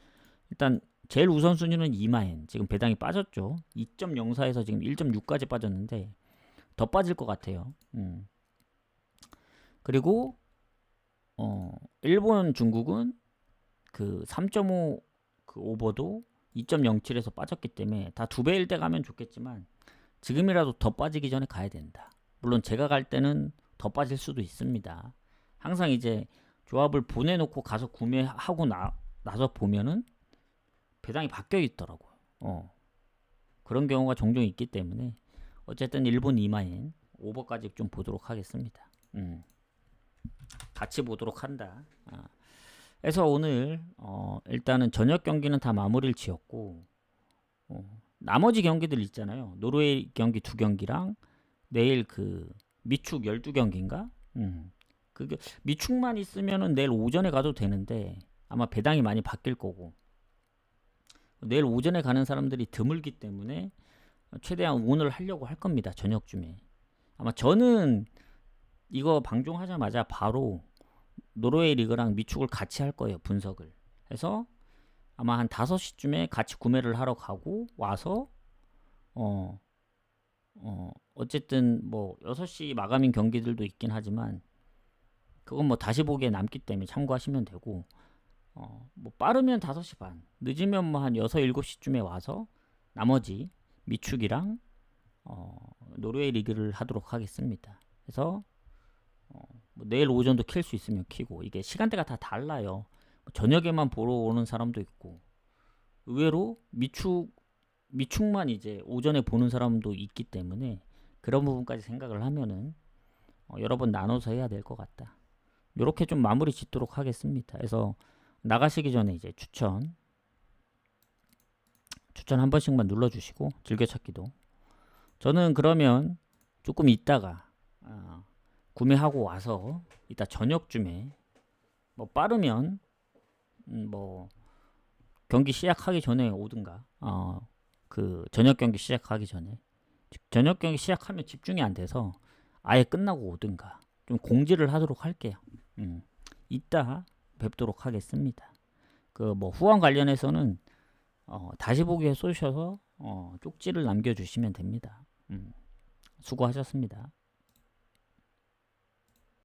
일단 제일 우선순위는 2마인. 지금 배당이 빠졌죠. 2.04에서 지금 1.6까지 빠졌는데 더 빠질 것 같아요. 그리고 일본 중국은 그 3.5 그 오버도 2.07에서 빠졌기 때문에 다 2배일 때 가면 좋겠지만 지금이라도 더 빠지기 전에 가야 된다. 물론 제가 갈 때는 더 빠질 수도 있습니다. 항상 이제 조합을 보내놓고 가서 구매하고 나서 보면은 배당이 바뀌어 있더라고요. 그런 경우가 종종 있기 때문에 어쨌든 일본 2마인 오버까지 좀 보도록 하겠습니다. 같이 보도록 한다. 그래서 오늘 일단은 저녁 경기는 다 마무리를 지었고 나머지 경기들 있잖아요. 노르웨이 경기 2경기랑 내일 그 미축 12경기인가? 그게 미축만 있으면은 내일 오전에 가도 되는데 아마 배당이 많이 바뀔 거고 내일 오전에 가는 사람들이 드물기 때문에 최대한 오늘 하려고 할 겁니다. 저녁쯤에. 아마 저는 이거 방송하자마자 바로 노르웨이 리그랑 미축을 같이 할 거예요. 분석을 해서 아마 한 5시쯤에 같이 구매를 하러 가고 와서 어쨌든 뭐 6시 마감인 경기들도 있긴 하지만 그건 뭐 다시 보기에 남기 때문에 참고하시면 되고 뭐 빠르면 5시 반, 늦으면 뭐 한 6, 7시쯤에 와서 나머지 미축이랑 노르웨이 리그를 하도록 하겠습니다. 그래서 뭐 내일 오전도 킬 수 있으면 키고 이게 시간대가 다 달라요. 저녁에만 보러 오는 사람도 있고 의외로 미축만 이제 오전에 보는 사람도 있기 때문에 그런 부분까지 생각을 하면은 여러 번 나눠서 해야 될 것 같다. 이렇게 좀 마무리 짓도록 하겠습니다. 그래서 나가시기 전에 이제 추천 한 번씩만 눌러주시고 즐겨찾기도 저는 그러면 조금 있다가 구매하고 와서 이따 저녁쯤에 뭐 빠르면 뭐 경기 시작하기 전에 오든가 그 저녁 경기 시작하기 전에 저녁 경기 시작하면 집중이 안 돼서 아예 끝나고 오든가 좀 공지를 하도록 할게요. 이따 뵙도록 하겠습니다. 그 뭐 후원 관련해서는 다시 보기에 쏘셔서 쪽지를 남겨주시면 됩니다. 수고하셨습니다.